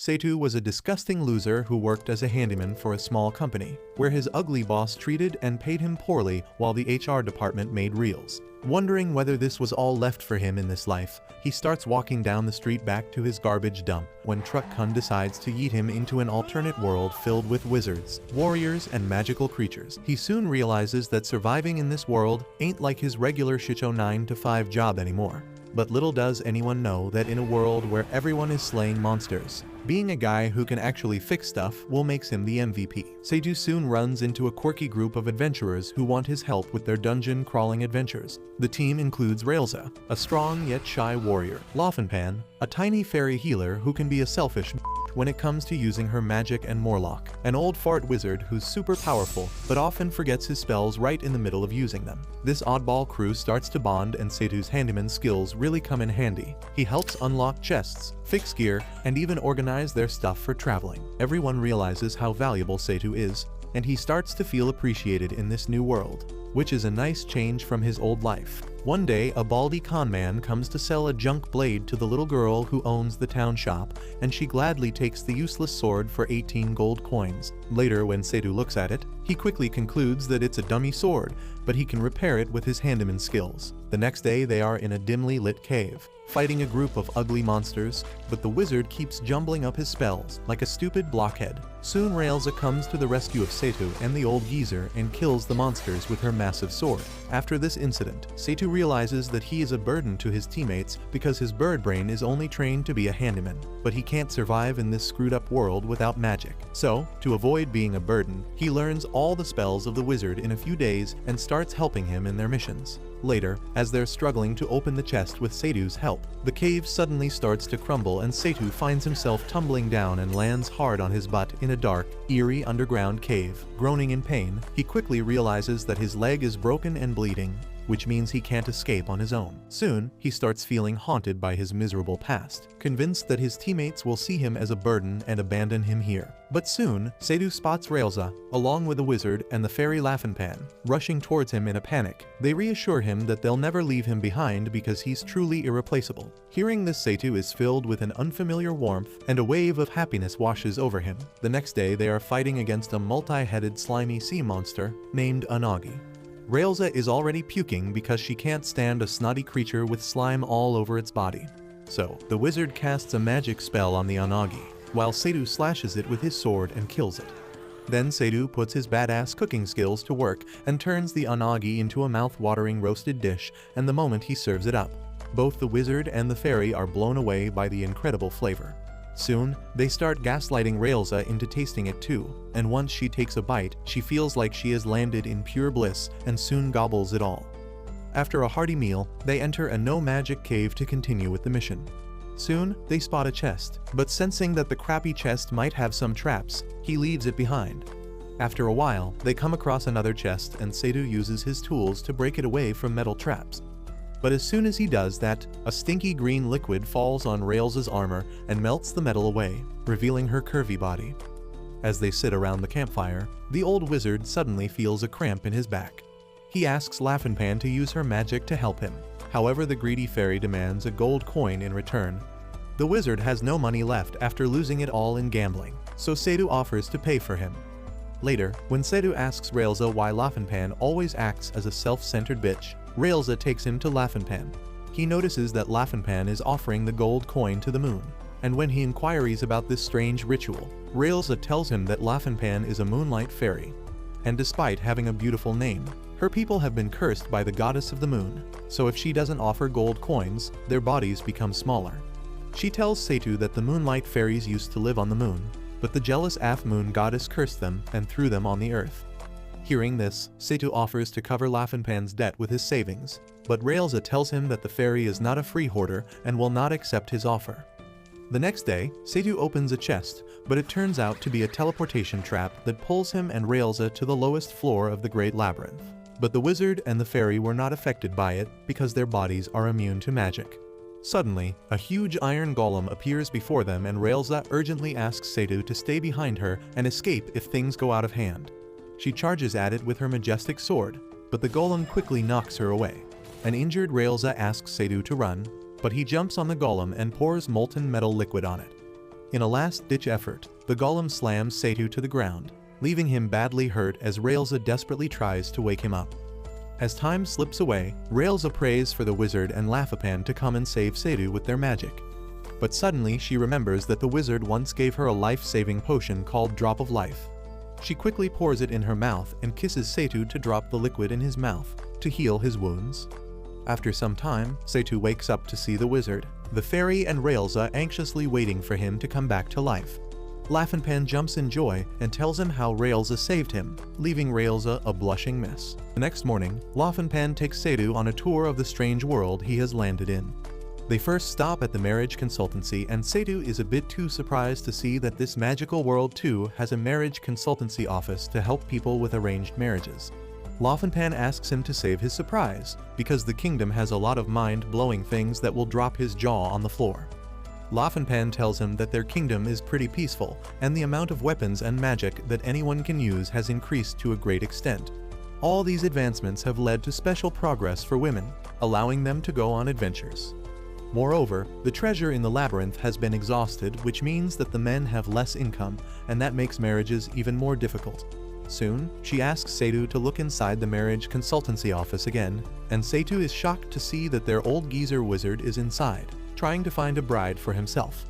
Setu was a disgusting loser who worked as a handyman for a small company, where his ugly boss treated and paid him poorly while the HR department made reels. Wondering whether this was all left for him in this life, he starts walking down the street back to his garbage dump when Truck Kun decides to yeet him into an alternate world filled with wizards, warriors, and magical creatures. He soon realizes that surviving in this world ain't like his regular Shicho 9-to-5 job anymore. But little does anyone know that in a world where everyone is slaying monsters, being a guy who can actually fix stuff will make him the MVP. Setu soon runs into a quirky group of adventurers who want his help with their dungeon-crawling adventures. The team includes Railza, a strong yet shy warrior, Laufenpan, a tiny fairy healer who can be a selfish when it comes to using her magic, and Morlock, an old fart wizard who's super powerful but often forgets his spells right in the middle of using them. This oddball crew starts to bond, and Setu's handyman skills really come in handy. He helps unlock chests, fix gear, and even organize their stuff for traveling. Everyone realizes how valuable Setu is, and he starts to feel appreciated in this new world, which is a nice change from his old life. One day, a baldy con man comes to sell a junk blade to the little girl who owns the town shop, and she gladly takes the useless sword for 18 gold coins. Later, when Setu looks at it, he quickly concludes that it's a dummy sword, but he can repair it with his handyman skills. The next day, they are in a dimly lit cave, fighting a group of ugly monsters, but the wizard keeps jumbling up his spells like a stupid blockhead. Soon Railza comes to the rescue of Setu and the old geezer and kills the monsters with her massive sword. After this incident, Setu realizes that he is a burden to his teammates because his bird brain is only trained to be a handyman, but he can't survive in this screwed up world without magic. So, to avoid being a burden, he learns all the spells of the wizard in a few days and starts helping him in their missions. Later, as they're struggling to open the chest with Setu's help, the cave suddenly starts to crumble and Setu finds himself tumbling down and lands hard on his butt in a dark, eerie underground cave. Groaning in pain, he quickly realizes that his leg is broken and bleeding, which means he can't escape on his own. Soon, he starts feeling haunted by his miserable past, convinced that his teammates will see him as a burden and abandon him here. But soon, Setu spots Railza, along with the wizard and the fairy Laufenpan, rushing towards him in a panic. They reassure him that they'll never leave him behind because he's truly irreplaceable. Hearing this, Setu is filled with an unfamiliar warmth, and a wave of happiness washes over him. The next day, they are fighting against a multi-headed slimy sea monster named Unagi. Railza is already puking because she can't stand a snotty creature with slime all over its body. So, the wizard casts a magic spell on the Unagi, while Setu slashes it with his sword and kills it. Then Setu puts his badass cooking skills to work and turns the Unagi into a mouth-watering roasted dish, and the moment he serves it up, both the wizard and the fairy are blown away by the incredible flavor. Soon, they start gaslighting Railza into tasting it too, and once she takes a bite, she feels like she has landed in pure bliss and soon gobbles it all. After a hearty meal, they enter a no-magic cave to continue with the mission. Soon, they spot a chest, but sensing that the crappy chest might have some traps, he leaves it behind. After a while, they come across another chest and Setu uses his tools to break it away from metal traps. But as soon as he does that, a stinky green liquid falls on Railza's armor and melts the metal away, revealing her curvy body. As they sit around the campfire, the old wizard suddenly feels a cramp in his back. He asks Laufenpan to use her magic to help him. However, the greedy fairy demands a gold coin in return. The wizard has no money left after losing it all in gambling, so Setu offers to pay for him. Later, when Setu asks Railza why Laufenpan always acts as a self-centered bitch, Railza takes him to Laufenpan. He notices that Laufenpan is offering the gold coin to the moon, and when he inquires about this strange ritual, Railza tells him that Laufenpan is a moonlight fairy. And despite having a beautiful name, her people have been cursed by the goddess of the moon, so if she doesn't offer gold coins, their bodies become smaller. She tells Setu that the moonlight fairies used to live on the moon, but the jealous Moon goddess cursed them and threw them on the earth. Hearing this, Setu offers to cover Laufenpan's debt with his savings, but Railza tells him that the fairy is not a free hoarder and will not accept his offer. The next day, Setu opens a chest, but it turns out to be a teleportation trap that pulls him and Railza to the lowest floor of the Great Labyrinth. But the wizard and the fairy were not affected by it because their bodies are immune to magic. Suddenly, a huge iron golem appears before them and Railza urgently asks Setu to stay behind her and escape if things go out of hand. She charges at it with her majestic sword, but the golem quickly knocks her away. An injured Railza asks Setu to run, but he jumps on the golem and pours molten metal liquid on it. In a last-ditch effort, the golem slams Setu to the ground, leaving him badly hurt as Railza desperately tries to wake him up. As time slips away, Railza prays for the wizard and Lafapan to come and save Setu with their magic. But suddenly she remembers that the wizard once gave her a life-saving potion called Drop of Life. She quickly pours it in her mouth and kisses Setu to drop the liquid in his mouth, to heal his wounds. After some time, Setu wakes up to see the wizard, the fairy and Railza anxiously waiting for him to come back to life. Lafanpan jumps in joy and tells him how Railza saved him, leaving Railza a blushing mess. The next morning, Lafanpan takes Setu on a tour of the strange world he has landed in. They first stop at the marriage consultancy, and Setu is a bit too surprised to see that this magical world too has a marriage consultancy office to help people with arranged marriages. Lafanpan asks him to save his surprise, because the kingdom has a lot of mind-blowing things that will drop his jaw on the floor. Lafanpan tells him that their kingdom is pretty peaceful, and the amount of weapons and magic that anyone can use has increased to a great extent. All these advancements have led to special progress for women, allowing them to go on adventures. Moreover, the treasure in the labyrinth has been exhausted, which means that the men have less income, and that makes marriages even more difficult. Soon, she asks Setu to look inside the marriage consultancy office again, and Setu is shocked to see that their old geezer wizard is inside, trying to find a bride for himself.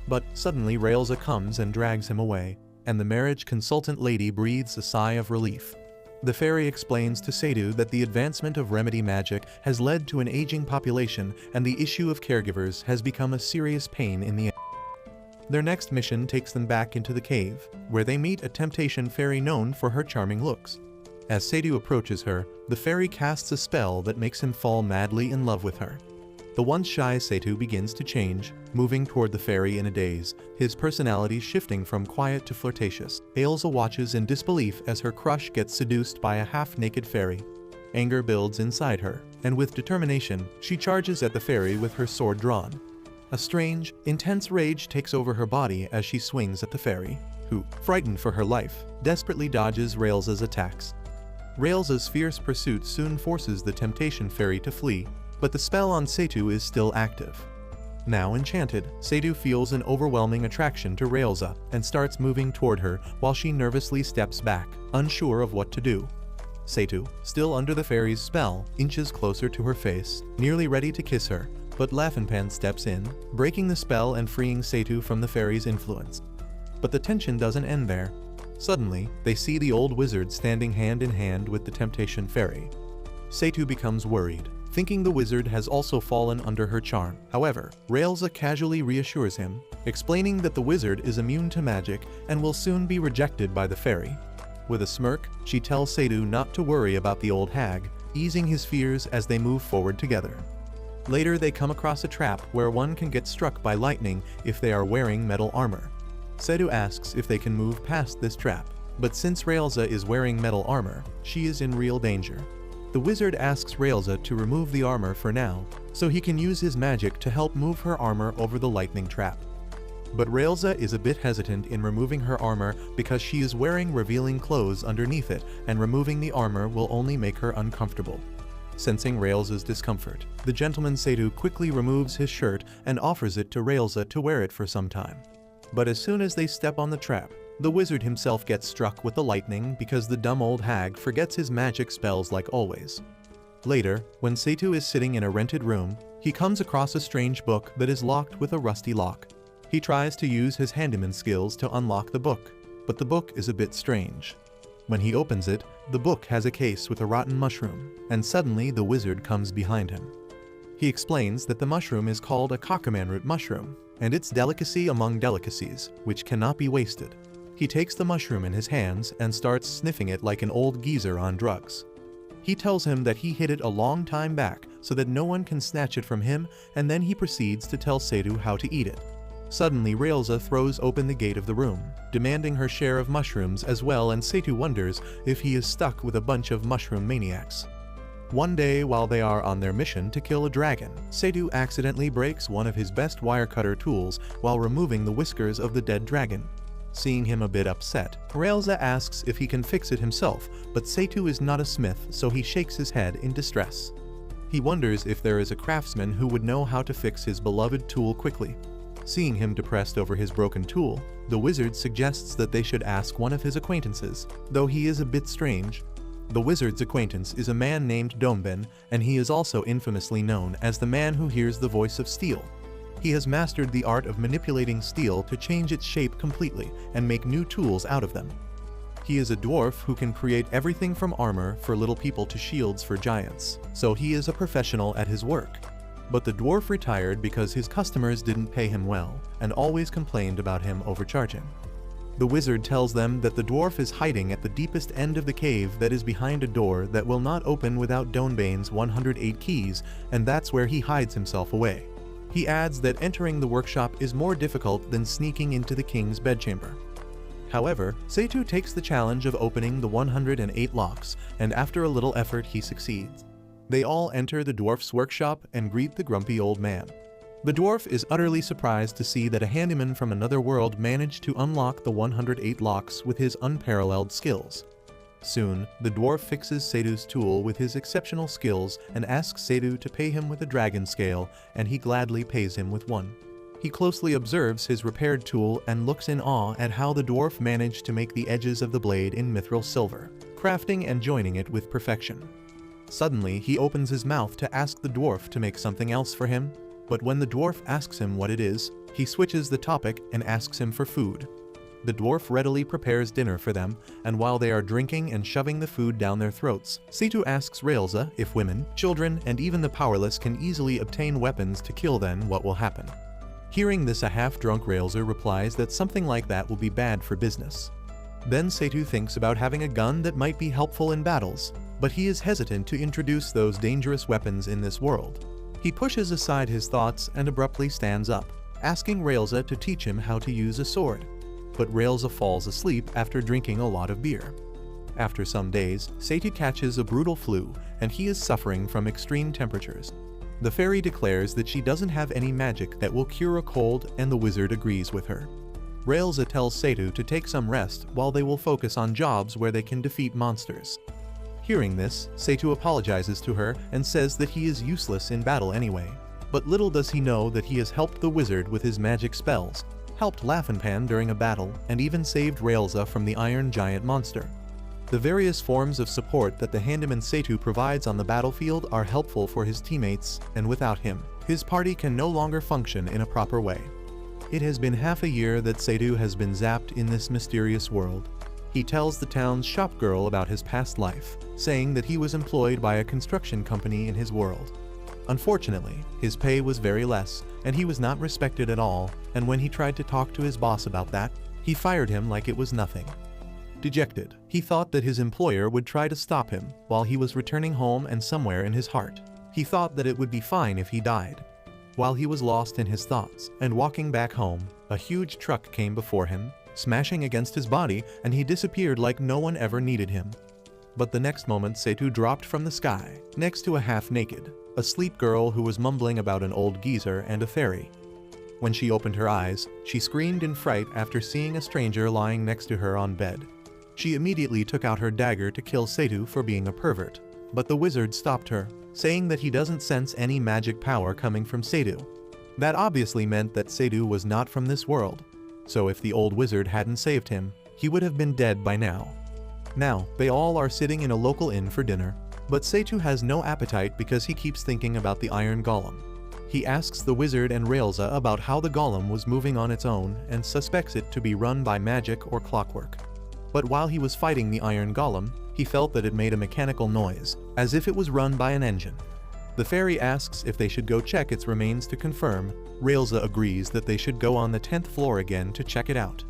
But suddenly Railza comes and drags him away, and the marriage consultant lady breathes a sigh of relief. The fairy explains to Setu that the advancement of remedy magic has led to an aging population, and the issue of caregivers has become a serious pain in the end. Their next mission takes them back into the cave, where they meet a temptation fairy known for her charming looks. As Setu approaches her, the fairy casts a spell that makes him fall madly in love with her. The once shy Setu begins to change, moving toward the fairy in a daze, his personality shifting from quiet to flirtatious. Ailsa watches in disbelief as her crush gets seduced by a half-naked fairy. Anger builds inside her, and with determination, she charges at the fairy with her sword drawn. A strange, intense rage takes over her body as she swings at the fairy, who, frightened for her life, desperately dodges Railza's attacks. Railza's fierce pursuit soon forces the temptation fairy to flee, but the spell on Setu is still active. Now enchanted, Setu feels an overwhelming attraction to Railza and starts moving toward her while she nervously steps back, unsure of what to do. Setu, still under the fairy's spell, inches closer to her face, nearly ready to kiss her, but Lafanpan steps in, breaking the spell and freeing Setu from the fairy's influence. But the tension doesn't end there. Suddenly, they see the old wizard standing hand in hand with the temptation fairy. Setu becomes worried, thinking the wizard has also fallen under her charm. However, Railza casually reassures him, explaining that the wizard is immune to magic and will soon be rejected by the fairy. With a smirk, she tells Setu not to worry about the old hag, easing his fears as they move forward together. Later they come across a trap where one can get struck by lightning if they are wearing metal armor. Setu asks if they can move past this trap, but since Railza is wearing metal armor, she is in real danger. The wizard asks Railza to remove the armor for now, so he can use his magic to help move her armor over the lightning trap. But Railza is a bit hesitant in removing her armor because she is wearing revealing clothes underneath it, and removing the armor will only make her uncomfortable. Sensing Railza's discomfort, the gentleman Setu quickly removes his shirt and offers it to Railza to wear it for some time. But as soon as they step on the trap, the wizard himself gets struck with the lightning because the dumb old hag forgets his magic spells like always. Later, when Setu is sitting in a rented room, he comes across a strange book that is locked with a rusty lock. He tries to use his handyman skills to unlock the book, but the book is a bit strange. When he opens it, the book has a case with a rotten mushroom, and suddenly the wizard comes behind him. He explains that the mushroom is called a cockaman-root mushroom, and it's delicacy among delicacies, which cannot be wasted. He takes the mushroom in his hands and starts sniffing it like an old geezer on drugs. He tells him that he hid it a long time back so that no one can snatch it from him, and then he proceeds to tell Setu how to eat it. Suddenly Railza throws open the gate of the room, demanding her share of mushrooms as well, and Setu wonders if he is stuck with a bunch of mushroom maniacs. One day, while they are on their mission to kill a dragon, Setu accidentally breaks one of his best wire cutter tools while removing the whiskers of the dead dragon. Seeing him a bit upset, Railza asks if he can fix it himself, but Setu is not a smith, so he shakes his head in distress. He wonders if there is a craftsman who would know how to fix his beloved tool quickly. Seeing him depressed over his broken tool, the wizard suggests that they should ask one of his acquaintances, though he is a bit strange. The wizard's acquaintance is a man named Domben, and he is also infamously known as the man who hears the voice of steel. He has mastered the art of manipulating steel to change its shape completely and make new tools out of them. He is a dwarf who can create everything from armor for little people to shields for giants, so he is a professional at his work. But the dwarf retired because his customers didn't pay him well and always complained about him overcharging. The wizard tells them that the dwarf is hiding at the deepest end of the cave that is behind a door that will not open without Donbane's 108 keys, and that's where he hides himself away. He adds that entering the workshop is more difficult than sneaking into the king's bedchamber. However, Seitu takes the challenge of opening the 108 locks, and after a little effort he succeeds. They all enter the dwarf's workshop and greet the grumpy old man. The dwarf is utterly surprised to see that a handyman from another world managed to unlock the 108 locks with his unparalleled skills. Soon, the dwarf fixes Seitu's tool with his exceptional skills and asks Seitu to pay him with a dragon scale, and he gladly pays him with one. He closely observes his repaired tool and looks in awe at how the dwarf managed to make the edges of the blade in mithril silver, crafting and joining it with perfection. Suddenly, he opens his mouth to ask the dwarf to make something else for him, but when the dwarf asks him what it is, he switches the topic and asks him for food. The dwarf readily prepares dinner for them, and while they are drinking and shoving the food down their throats, Seitu asks Railza if women, children, and even the powerless can easily obtain weapons to kill, then what will happen. Hearing this, a half-drunk Railza replies that something like that will be bad for business. Then Seitu thinks about having a gun that might be helpful in battles, but he is hesitant to introduce those dangerous weapons in this world. He pushes aside his thoughts and abruptly stands up, asking Railza to teach him how to use a sword. But Railza falls asleep after drinking a lot of beer. After some days, Seitu catches a brutal flu, and he is suffering from extreme temperatures. The fairy declares that she doesn't have any magic that will cure a cold, and the wizard agrees with her. Railza tells Seitu to take some rest while they will focus on jobs where they can defeat monsters. Hearing this, Seitu apologizes to her and says that he is useless in battle anyway. But little does he know that he has helped the wizard with his magic spells, helped Laugh-n-Pan during a battle, and even saved Railza from the Iron Giant monster. The various forms of support that the handyman Seitu provides on the battlefield are helpful for his teammates, and without him, his party can no longer function in a proper way. It has been half a year that Seitu has been zapped in this mysterious world. He tells the town's shop girl about his past life, saying that he was employed by a construction company in his world. Unfortunately, his pay was very less, and he was not respected at all, and when he tried to talk to his boss about that, he fired him like it was nothing. Dejected, he thought that his employer would try to stop him while he was returning home, and somewhere in his heart, he thought that it would be fine if he died. While he was lost in his thoughts and walking back home, a huge truck came before him, smashing against his body, and he disappeared like no one ever needed him. But the next moment Seitu dropped from the sky, next to a half-naked, asleep girl who was mumbling about an old geezer and a fairy. When she opened her eyes, she screamed in fright after seeing a stranger lying next to her on bed. She immediately took out her dagger to kill Seitu for being a pervert, but the wizard stopped her, saying that he doesn't sense any magic power coming from Seitu. That obviously meant that Seitu was not from this world, so if the old wizard hadn't saved him, he would have been dead by now. Now, they all are sitting in a local inn for dinner, but Seitu has no appetite because he keeps thinking about the iron golem. He asks the wizard and Railza about how the golem was moving on its own and suspects it to be run by magic or clockwork. But while he was fighting the iron golem, he felt that it made a mechanical noise, as if it was run by an engine. The fairy asks if they should go check its remains to confirm. Railza agrees that they should go on the 10th floor again to check it out.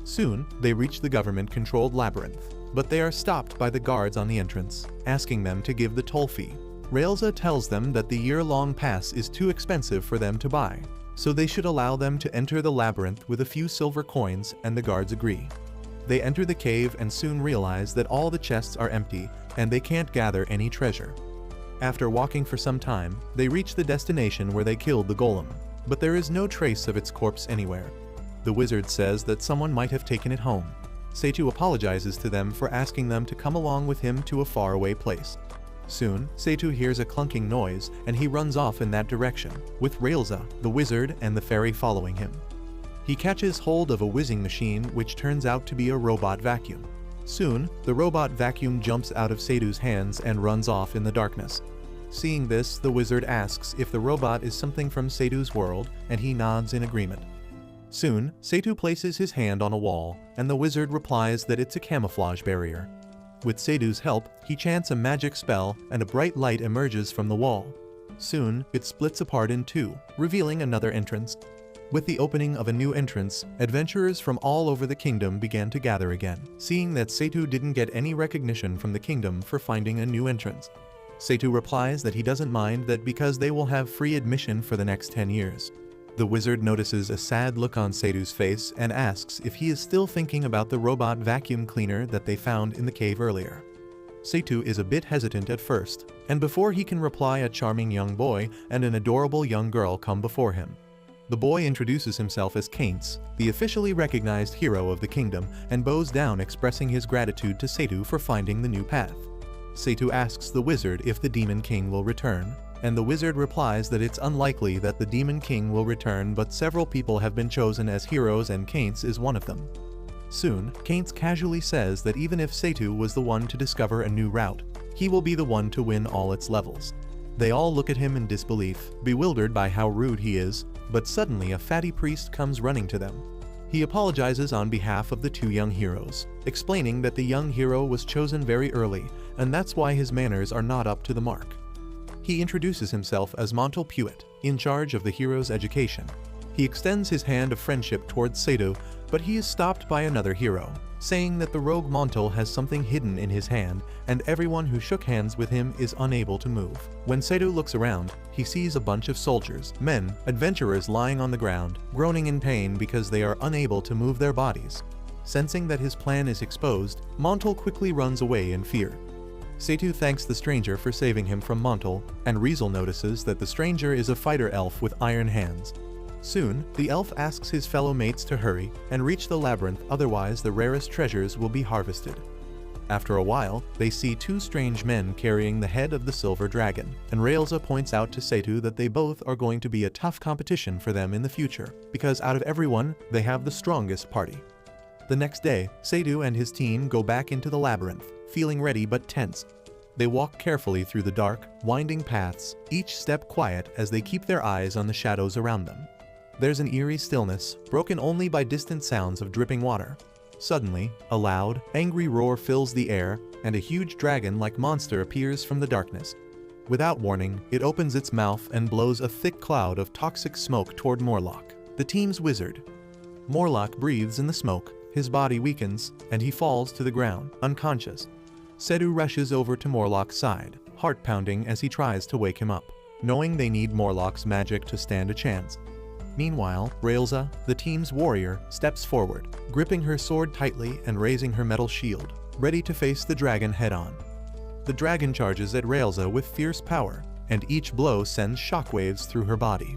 Soon, they reach the government-controlled labyrinth, but they are stopped by the guards on the entrance, asking them to give the toll fee. Railza tells them that the year-long pass is too expensive for them to buy, so they should allow them to enter the labyrinth with a few silver coins, and the guards agree. They enter the cave and soon realize that all the chests are empty, and they can't gather any treasure. After walking for some time, they reach the destination where they killed the golem, but there is no trace of its corpse anywhere. The wizard says that someone might have taken it home. Seitu apologizes to them for asking them to come along with him to a faraway place. Soon, Seitu hears a clunking noise and he runs off in that direction, with Railza, the wizard, and the fairy following him. He catches hold of a whizzing machine which turns out to be a robot vacuum. Soon, the robot vacuum jumps out of Seitu's hands and runs off in the darkness. Seeing this, the wizard asks if the robot is something from Seitu's world, and he nods in agreement. Soon, Seitu places his hand on a wall, and the wizard replies that it's a camouflage barrier. With Seitu's help, he chants a magic spell and a bright light emerges from the wall. Soon, it splits apart in two, revealing another entrance. With the opening of a new entrance, adventurers from all over the kingdom began to gather again, seeing that Seitu didn't get any recognition from the kingdom for finding a new entrance. Seitu replies that he doesn't mind that because they will have free admission for the next 10 years. The wizard notices a sad look on Seitu's face and asks if he is still thinking about the robot vacuum cleaner that they found in the cave earlier. Seitu is a bit hesitant at first, and before he can reply, a charming young boy and an adorable young girl come before him. The boy introduces himself as Kainz, the officially recognized hero of the kingdom, and bows down, expressing his gratitude to Seitu for finding the new path. Seitu asks the wizard if the Demon King will return, and the wizard replies that it's unlikely that the Demon King will return, but several people have been chosen as heroes and Kainz is one of them. Soon, Kainz casually says that even if Seitu was the one to discover a new route, he will be the one to win all its levels. They all look at him in disbelief, bewildered by how rude he is, but suddenly a fatty priest comes running to them. He apologizes on behalf of the two young heroes, explaining that the young hero was chosen very early, and that's why his manners are not up to the mark. He introduces himself as Montel Puet, in charge of the hero's education. He extends his hand of friendship towards Seitu, but he is stopped by another hero, saying that the rogue Montel has something hidden in his hand, and everyone who shook hands with him is unable to move. When Seitu looks around, he sees a bunch of soldiers, men, adventurers lying on the ground, groaning in pain because they are unable to move their bodies. Sensing that his plan is exposed, Montel quickly runs away in fear. Seitu thanks the stranger for saving him from Montel, and Riesel notices that the stranger is a fighter elf with iron hands. Soon, the elf asks his fellow mates to hurry and reach the labyrinth, otherwise the rarest treasures will be harvested. After a while, they see two strange men carrying the head of the silver dragon, and Railza points out to Seitu that they both are going to be a tough competition for them in the future, because out of everyone, they have the strongest party. The next day, Seitu and his team go back into the labyrinth, feeling ready but tense. They walk carefully through the dark, winding paths, each step quiet as they keep their eyes on the shadows around them. There's an eerie stillness, broken only by distant sounds of dripping water. Suddenly, a loud, angry roar fills the air, and a huge dragon-like monster appears from the darkness. Without warning, it opens its mouth and blows a thick cloud of toxic smoke toward Morlock, the team's wizard. Morlock breathes in the smoke, his body weakens, and he falls to the ground, unconscious. Seitu rushes over to Morlock's side, heart pounding as he tries to wake him up, knowing they need Morlock's magic to stand a chance. Meanwhile, Railza, the team's warrior, steps forward, gripping her sword tightly and raising her metal shield, ready to face the dragon head-on. The dragon charges at Railza with fierce power, and each blow sends shockwaves through her body.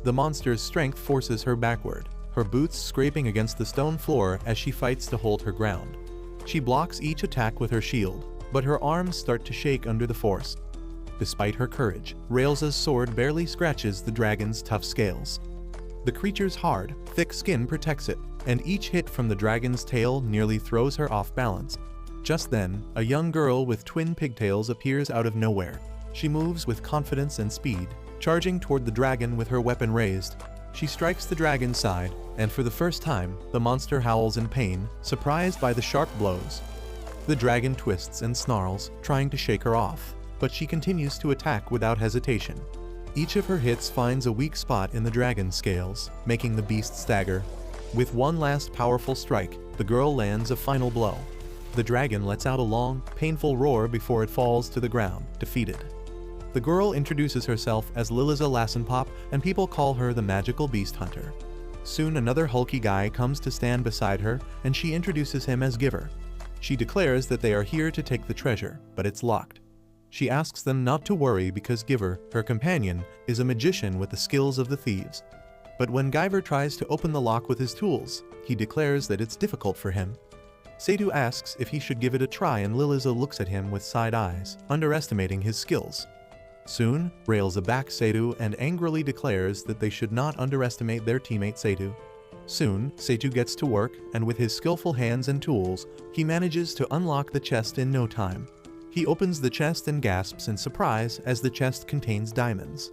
The monster's strength forces her backward, her boots scraping against the stone floor as she fights to hold her ground. She blocks each attack with her shield, but her arms start to shake under the force. Despite her courage, Railza's sword barely scratches the dragon's tough scales. The creature's hard, thick skin protects it, and each hit from the dragon's tail nearly throws her off balance. Just then, a young girl with twin pigtails appears out of nowhere. She moves with confidence and speed, charging toward the dragon with her weapon raised. She strikes the dragon's side, and for the first time, the monster howls in pain, surprised by the sharp blows. The dragon twists and snarls, trying to shake her off, but she continues to attack without hesitation. Each of her hits finds a weak spot in the dragon's scales, making the beast stagger. With one last powerful strike, the girl lands a final blow. The dragon lets out a long, painful roar before it falls to the ground, defeated. The girl introduces herself as Liliza Lassenpop, and people call her the magical beast hunter. Soon another hulky guy comes to stand beside her, and she introduces him as Giver. She declares that they are here to take the treasure, but it's locked. She asks them not to worry because Giver, her companion, is a magician with the skills of the thieves. But when Giver tries to open the lock with his tools, he declares that it's difficult for him. Seitu asks if he should give it a try and Liliza looks at him with side eyes, underestimating his skills. Soon, Railza backs Seitu and angrily declares that they should not underestimate their teammate Seitu. Soon, Seitu gets to work, and with his skillful hands and tools, he manages to unlock the chest in no time. He opens the chest and gasps in surprise as the chest contains diamonds.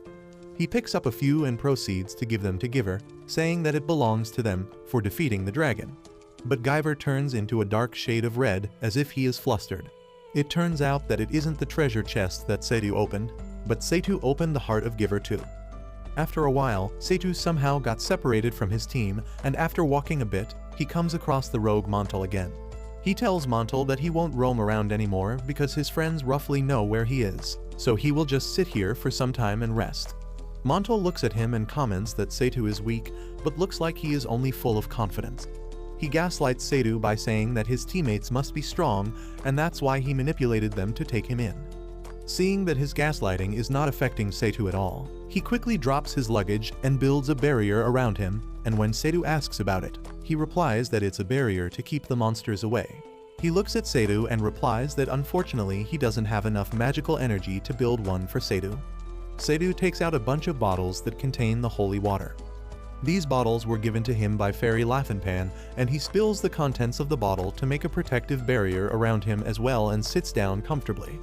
He picks up a few and proceeds to give them to Giver, saying that it belongs to them for defeating the dragon. But Giver turns into a dark shade of red as if he is flustered. It turns out that it isn't the treasure chest that Seitu opened, but Seitu opened the heart of Giver too. After a while, Seitu somehow got separated from his team, and after walking a bit, he comes across the rogue Montal again. He tells Montal that he won't roam around anymore because his friends roughly know where he is, so he will just sit here for some time and rest. Montal looks at him and comments that Seitu is weak, but looks like he is only full of confidence. He gaslights Seitu by saying that his teammates must be strong, and that's why he manipulated them to take him in. Seeing that his gaslighting is not affecting Seitu at all, he quickly drops his luggage and builds a barrier around him, and when Seitu asks about it, he replies that it's a barrier to keep the monsters away. He looks at Seitu and replies that unfortunately he doesn't have enough magical energy to build one for Seitu. Seitu takes out a bunch of bottles that contain the holy water. These bottles were given to him by Fairy Laugh-n-Pan, and he spills the contents of the bottle to make a protective barrier around him as well and sits down comfortably.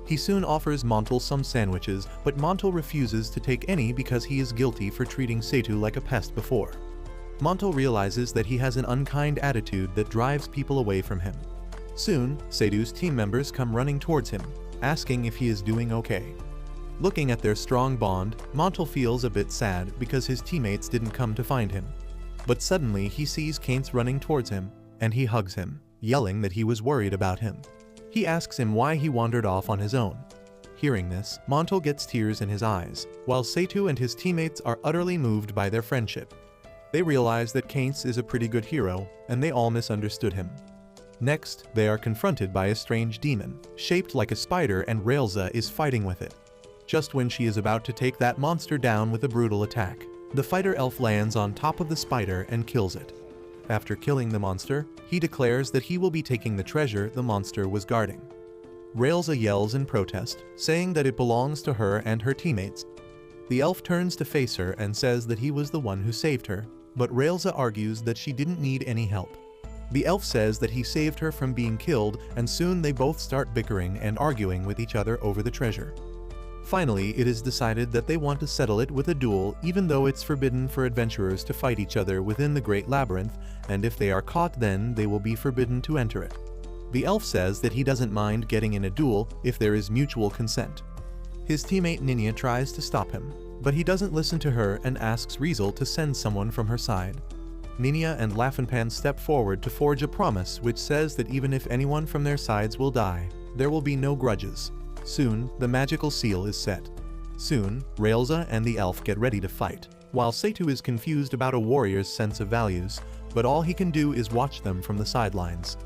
He soon offers Montal some sandwiches, but Montal refuses to take any because he is guilty for treating Seitu like a pest before. Montal realizes that he has an unkind attitude that drives people away from him. Soon, Seitu's team members come running towards him, asking if he is doing okay. Looking at their strong bond, Montal feels a bit sad because his teammates didn't come to find him. But suddenly he sees Kainz running towards him, and he hugs him, yelling that he was worried about him. He asks him why he wandered off on his own. Hearing this, Montal gets tears in his eyes, while Seitu and his teammates are utterly moved by their friendship. They realize that Kainz is a pretty good hero, and they all misunderstood him. Next, they are confronted by a strange demon, shaped like a spider, and Railza is fighting with it. Just when she is about to take that monster down with a brutal attack, the fighter elf lands on top of the spider and kills it. After killing the monster, he declares that he will be taking the treasure the monster was guarding. Railza yells in protest, saying that it belongs to her and her teammates. The elf turns to face her and says that he was the one who saved her, but Railza argues that she didn't need any help. The elf says that he saved her from being killed, and soon they both start bickering and arguing with each other over the treasure. Finally, it is decided that they want to settle it with a duel, even though it's forbidden for adventurers to fight each other within the Great Labyrinth, and if they are caught then they will be forbidden to enter it. The elf says that he doesn't mind getting in a duel if there is mutual consent. His teammate Ninia tries to stop him, but he doesn't listen to her and asks Riesel to send someone from her side. Ninia and Laugh-n-Pan step forward to forge a promise which says that even if anyone from their sides will die, there will be no grudges. Soon, the magical seal is set. Soon, Railza and the elf get ready to fight, while Seitu is confused about a warrior's sense of values, but all he can do is watch them from the sidelines.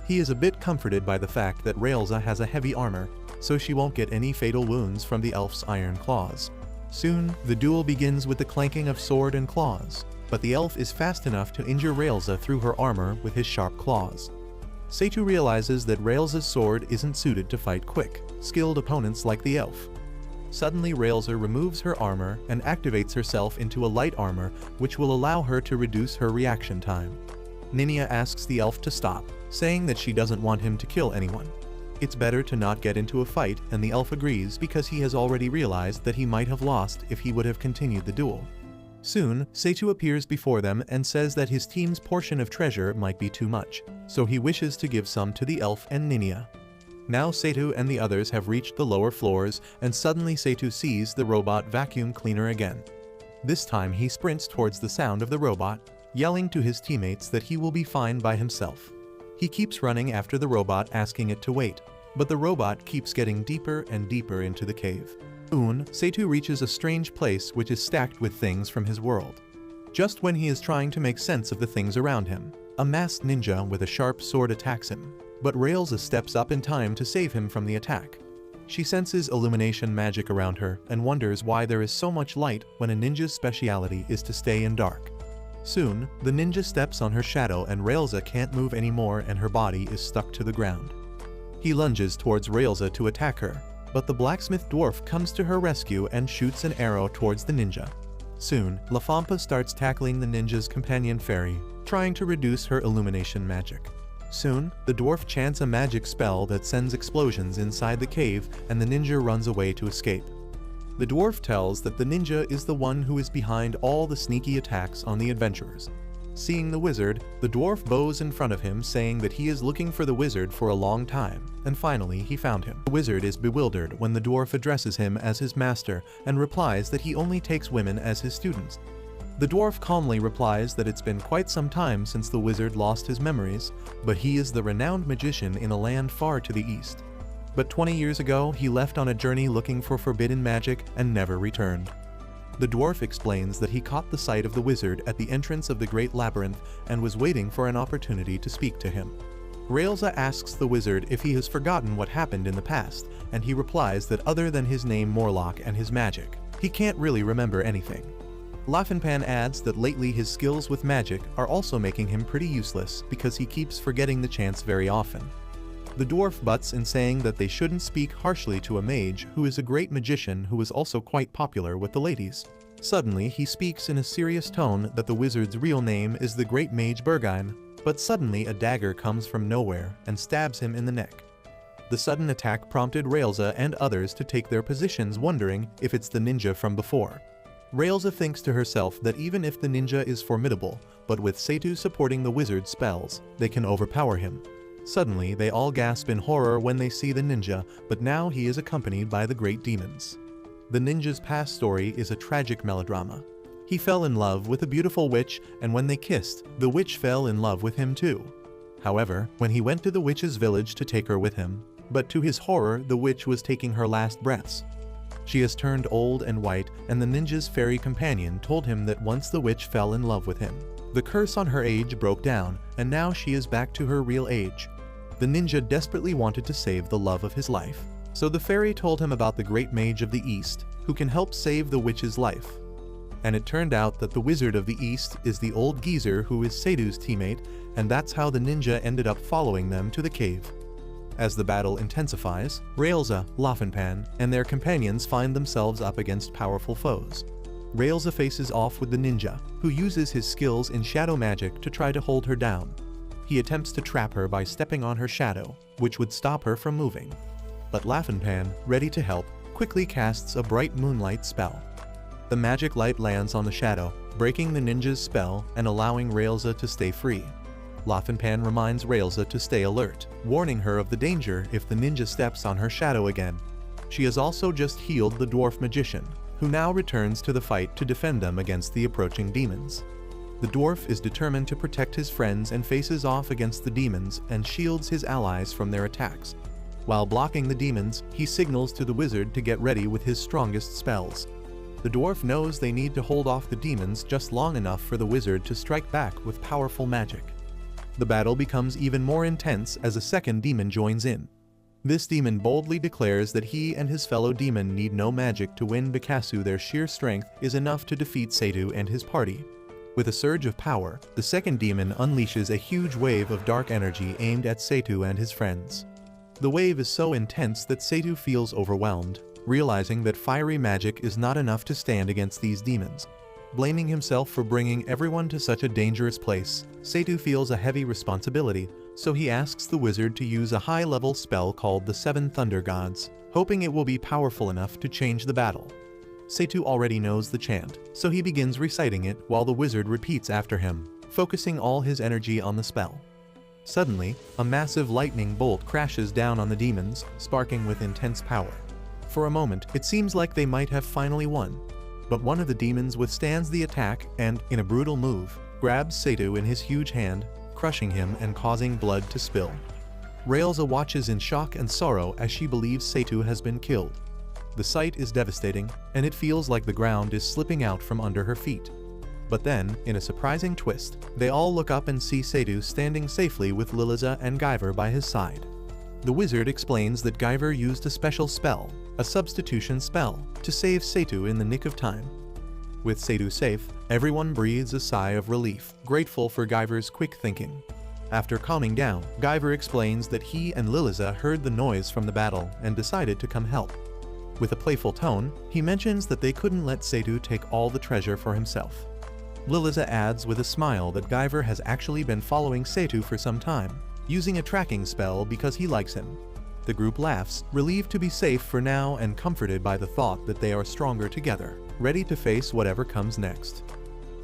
He is a bit comforted by the fact that Railza has a heavy armor, so she won't get any fatal wounds from the elf's iron claws. Soon, the duel begins with the clanking of sword and claws, but the elf is fast enough to injure Railza through her armor with his sharp claws. Seitu realizes that Railza's sword isn't suited to fight quick, skilled opponents like the elf. Suddenly Railza removes her armor and activates herself into a light armor, which will allow her to reduce her reaction time. Ninia asks the elf to stop, saying that she doesn't want him to kill anyone. It's better to not get into a fight, and the elf agrees because he has already realized that he might have lost if he would have continued the duel. Soon, Seitu appears before them and says that his team's portion of treasure might be too much, so he wishes to give some to the elf and Ninia. Now Seitu and the others have reached the lower floors, and suddenly Seitu sees the robot vacuum cleaner again. This time he sprints towards the sound of the robot, yelling to his teammates that he will be fine by himself. He keeps running after the robot, asking it to wait, but the robot keeps getting deeper and deeper into the cave. Soon, Seitu reaches a strange place which is stacked with things from his world. Just when he is trying to make sense of the things around him, a masked ninja with a sharp sword attacks him, but Railza steps up in time to save him from the attack. She senses illumination magic around her and wonders why there is so much light when a ninja's speciality is to stay in dark. Soon, the ninja steps on her shadow and Railza can't move anymore and her body is stuck to the ground. He lunges towards Railza to attack her, but the blacksmith dwarf comes to her rescue and shoots an arrow towards the ninja. Soon, La Fampa starts tackling the ninja's companion fairy, trying to reduce her illumination magic. Soon, the dwarf chants a magic spell that sends explosions inside the cave and the ninja runs away to escape. The dwarf tells that the ninja is the one who is behind all the sneaky attacks on the adventurers. Seeing the wizard, the dwarf bows in front of him saying that he is looking for the wizard for a long time, and finally he found him. The wizard is bewildered when the dwarf addresses him as his master and replies that he only takes women as his students. The dwarf calmly replies that it's been quite some time since the wizard lost his memories, but he is the renowned magician in a land far to the east. But 20 years ago, he left on a journey looking for forbidden magic and never returned. The dwarf explains that he caught the sight of the wizard at the entrance of the Great Labyrinth and was waiting for an opportunity to speak to him. Railza asks the wizard if he has forgotten what happened in the past, and he replies that other than his name Morlock and his magic, he can't really remember anything. Lafinpan adds that lately his skills with magic are also making him pretty useless because he keeps forgetting the chants very often. The dwarf butts in saying that they shouldn't speak harshly to a mage who is a great magician who is also quite popular with the ladies. Suddenly, he speaks in a serious tone that the wizard's real name is the Great Mage Bergheim, but suddenly a dagger comes from nowhere and stabs him in the neck. The sudden attack prompted Railza and others to take their positions wondering if it's the ninja from before. Railza thinks to herself that even if the ninja is formidable, but with Seitu supporting the wizard's spells, they can overpower him. Suddenly, they all gasp in horror when they see the ninja, but now he is accompanied by the great demons. The ninja's past story is a tragic melodrama. He fell in love with a beautiful witch, and when they kissed, the witch fell in love with him too. However, when he went to the witch's village to take her with him, but to his horror, the witch was taking her last breaths. She has turned old and white, and the ninja's fairy companion told him that once the witch fell in love with him, the curse on her age broke down, and now she is back to her real age. The ninja desperately wanted to save the love of his life, so the fairy told him about the great mage of the East, who can help save the witch's life. And it turned out that the wizard of the East is the old geezer who is Seitu's teammate, and that's how the ninja ended up following them to the cave. As the battle intensifies, Railza, Lafinpan, and their companions find themselves up against powerful foes. Railza faces off with the ninja, who uses his skills in shadow magic to try to hold her down. He attempts to trap her by stepping on her shadow, which would stop her from moving. But Lafinpan, ready to help, quickly casts a bright moonlight spell. The magic light lands on the shadow, breaking the ninja's spell and allowing Railza to stay free. Lafinpan reminds Railza to stay alert, warning her of the danger if the ninja steps on her shadow again. She has also just healed the dwarf magician, who now returns to the fight to defend them against the approaching demons. The dwarf is determined to protect his friends and faces off against the demons and shields his allies from their attacks. While blocking the demons, he signals to the wizard to get ready with his strongest spells. The dwarf knows they need to hold off the demons just long enough for the wizard to strike back with powerful magic. The battle becomes even more intense as a second demon joins in. This demon boldly declares that he and his fellow demon need no magic to win because their sheer strength is enough to defeat Seitu and his party. With a surge of power, the second demon unleashes a huge wave of dark energy aimed at Seitu and his friends. The wave is so intense that Seitu feels overwhelmed, realizing that fiery magic is not enough to stand against these demons. Blaming himself for bringing everyone to such a dangerous place, Seitu feels a heavy responsibility, so he asks the wizard to use a high-level spell called the Seven Thunder Gods, hoping it will be powerful enough to change the battle. Seitu already knows the chant, so he begins reciting it while the wizard repeats after him, focusing all his energy on the spell. Suddenly, a massive lightning bolt crashes down on the demons, sparking with intense power. For a moment, it seems like they might have finally won. But one of the demons withstands the attack and, in a brutal move, grabs Seitu in his huge hand, crushing him and causing blood to spill. Railza watches in shock and sorrow as she believes Seitu has been killed. The sight is devastating, and it feels like the ground is slipping out from under her feet. But then, in a surprising twist, they all look up and see Seitu standing safely with Liliza and Guyver by his side. The wizard explains that Guyver used a special spell, a substitution spell, to save Seitu in the nick of time. With Seitu safe, Everyone breathes a sigh of relief, grateful for Guyver's quick thinking. After calming down, Guyver explains that he and Liliza heard the noise from the battle and decided to come help. With a playful tone, he mentions that they couldn't let Seydu take all the treasure for himself. Liliza adds with a smile that Guyver has actually been following Seydu for some time, using a tracking spell because he likes him. The group laughs, relieved to be safe for now and comforted by the thought that they are stronger together, ready to face whatever comes next.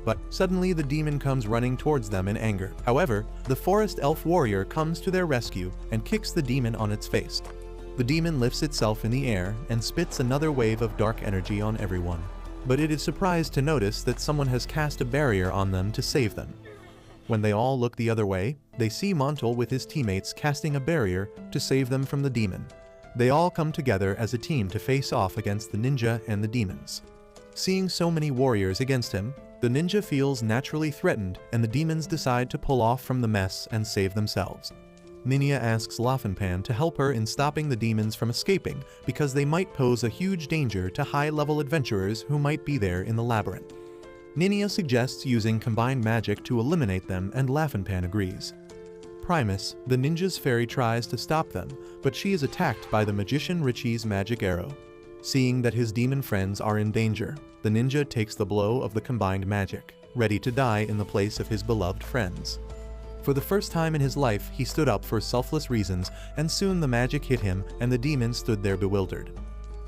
But suddenly the demon comes running towards them in anger. However, the forest elf warrior comes to their rescue and kicks the demon on its face. The demon lifts itself in the air and spits another wave of dark energy on everyone. But it is surprised to notice that someone has cast a barrier on them to save them. When they all look the other way, they see Montal with his teammates casting a barrier to save them from the demon. They all come together as a team to face off against the ninja and the demons. Seeing so many warriors against him, the ninja feels naturally threatened and the demons decide to pull off from the mess and save themselves. Ninia asks Laufenpan to help her in stopping the demons from escaping because they might pose a huge danger to high-level adventurers who might be there in the labyrinth. Ninia suggests using combined magic to eliminate them and Laufenpan agrees. Primus, the ninja's fairy, tries to stop them, but she is attacked by the magician Richie's magic arrow. Seeing that his demon friends are in danger, the ninja takes the blow of the combined magic, ready to die in the place of his beloved friends. For the first time in his life, he stood up for selfless reasons, and soon the magic hit him and the demon stood there bewildered.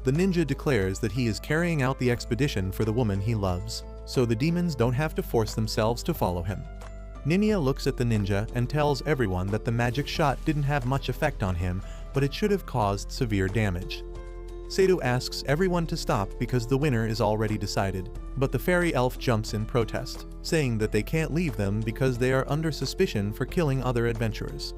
The ninja declares that he is carrying out the expedition for the woman he loves, so the demons don't have to force themselves to follow him. Ninia looks at the ninja and tells everyone that the magic shot didn't have much effect on him, but it should have caused severe damage. Seydu asks everyone to stop because the winner is already decided, but the fairy elf jumps in protest, saying that they can't leave them because they are under suspicion for killing other adventurers.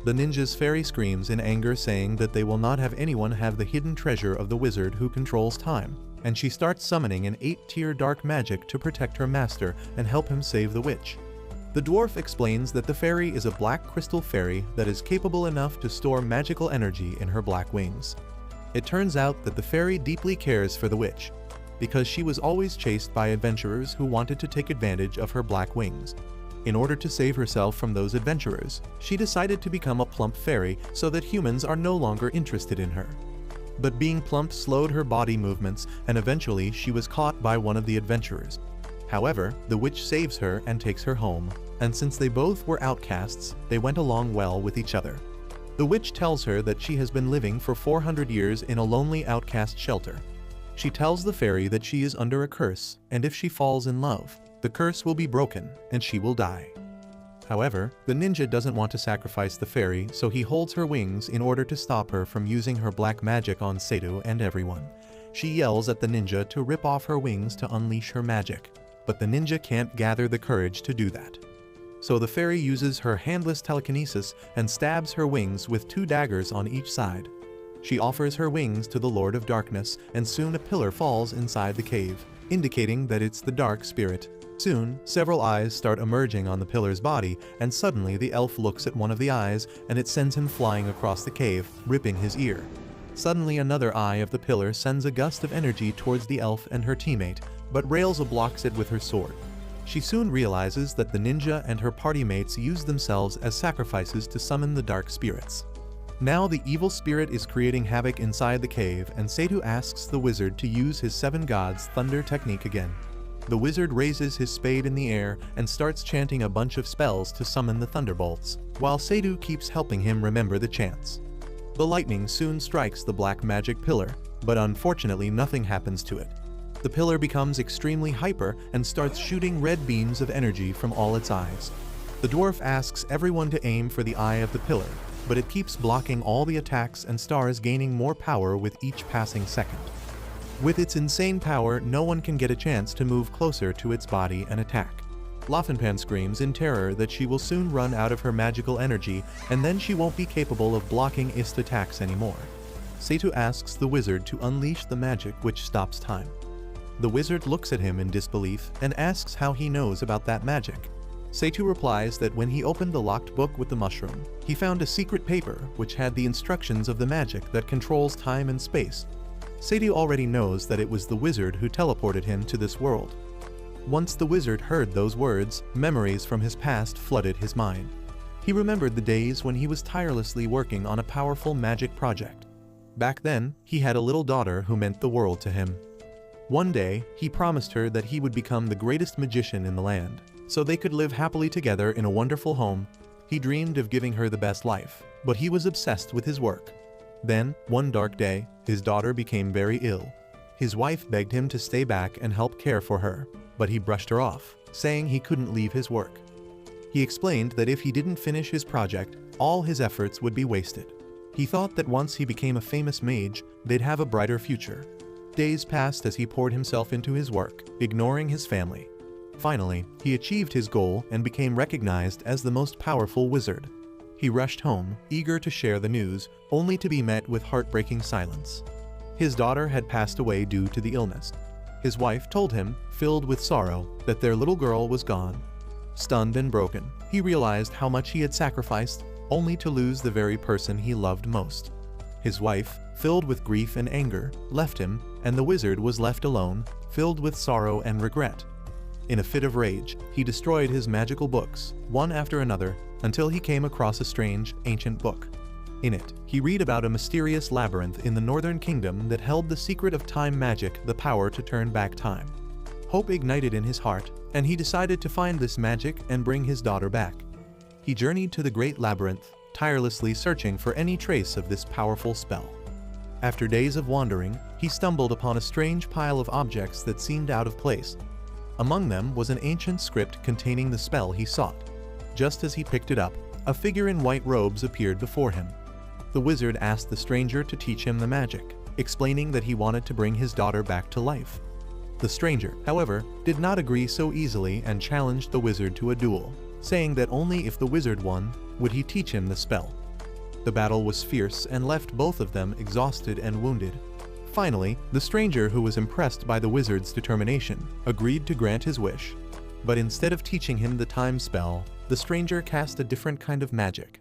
The ninja's fairy screams in anger, saying that they will not have anyone have the hidden treasure of the wizard who controls time, and she starts summoning an 8-tier dark magic to protect her master and help him save the witch. The dwarf explains that the fairy is a black crystal fairy that is capable enough to store magical energy in her black wings. It turns out that the fairy deeply cares for the witch, because she was always chased by adventurers who wanted to take advantage of her black wings. In order to save herself from those adventurers, she decided to become a plump fairy so that humans are no longer interested in her. But being plump slowed her body movements, and eventually she was caught by one of the adventurers. However, the witch saves her and takes her home, and since they both were outcasts, they went along well with each other. The witch tells her that she has been living for 400 years in a lonely outcast shelter. She tells the fairy that she is under a curse, and if she falls in love, the curse will be broken and she will die. However, the ninja doesn't want to sacrifice the fairy, so he holds her wings in order to stop her from using her black magic on Seydu and everyone. She yells at the ninja to rip off her wings to unleash her magic, but the ninja can't gather the courage to do that. So the fairy uses her handless telekinesis and stabs her wings with 2 daggers on each side. She offers her wings to the Lord of Darkness, and soon a pillar falls inside the cave, indicating that it's the dark spirit. Soon, several eyes start emerging on the pillar's body, and suddenly the elf looks at one of the eyes and it sends him flying across the cave, ripping his ear. Suddenly another eye of the pillar sends a gust of energy towards the elf and her teammate, but Raelza blocks it with her sword. She soon realizes that the ninja and her party mates used themselves as sacrifices to summon the dark spirits. Now the evil spirit is creating havoc inside the cave, and Seydu asks the wizard to use his 7 gods thunder technique again. The wizard raises his spade in the air and starts chanting a bunch of spells to summon the thunderbolts, while Seydu keeps helping him remember the chants. The lightning soon strikes the black magic pillar, but unfortunately nothing happens to it. The pillar becomes extremely hyper and starts shooting red beams of energy from all its eyes. The dwarf asks everyone to aim for the eye of the pillar, but it keeps blocking all the attacks and stars gaining more power with each passing second. With its insane power, no one can get a chance to move closer to its body and attack. Laufenpan screams in terror that she will soon run out of her magical energy, and then she won't be capable of blocking its attacks anymore. Seydu asks the wizard to unleash the magic which stops time. The wizard looks at him in disbelief and asks how he knows about that magic. Seydu replies that when he opened the locked book with the mushroom, he found a secret paper which had the instructions of the magic that controls time and space. Seydu already knows that it was the wizard who teleported him to this world. Once the wizard heard those words, memories from his past flooded his mind. He remembered the days when he was tirelessly working on a powerful magic project. Back then, he had a little daughter who meant the world to him. One day, he promised her that he would become the greatest magician in the land, so they could live happily together in a wonderful home. He dreamed of giving her the best life, but he was obsessed with his work. Then, one dark day, his daughter became very ill. His wife begged him to stay back and help care for her, but he brushed her off, saying he couldn't leave his work. He explained that if he didn't finish his project, all his efforts would be wasted. He thought that once he became a famous mage, they'd have a brighter future. Days passed as he poured himself into his work, ignoring his family. Finally, he achieved his goal and became recognized as the most powerful wizard. He rushed home, eager to share the news, only to be met with heartbreaking silence. His daughter had passed away due to the illness. His wife told him, filled with sorrow, that their little girl was gone. Stunned and broken, he realized how much he had sacrificed, only to lose the very person he loved most. His wife, filled with grief and anger, left him, and the wizard was left alone, filled with sorrow and regret. In a fit of rage, he destroyed his magical books, one after another, until he came across a strange, ancient book. In it, he read about a mysterious labyrinth in the northern kingdom that held the secret of time magic, the power to turn back time. Hope ignited in his heart, and he decided to find this magic and bring his daughter back. He journeyed to the great labyrinth, tirelessly searching for any trace of this powerful spell. After days of wandering, he stumbled upon a strange pile of objects that seemed out of place. Among them was an ancient script containing the spell he sought. Just as he picked it up, a figure in white robes appeared before him. The wizard asked the stranger to teach him the magic, explaining that he wanted to bring his daughter back to life. The stranger, however, did not agree so easily and challenged the wizard to a duel, saying that only if the wizard won would he teach him the spell. The battle was fierce and left both of them exhausted and wounded. Finally, the stranger, who was impressed by the wizard's determination, agreed to grant his wish. But instead of teaching him the time spell, the stranger cast a different kind of magic.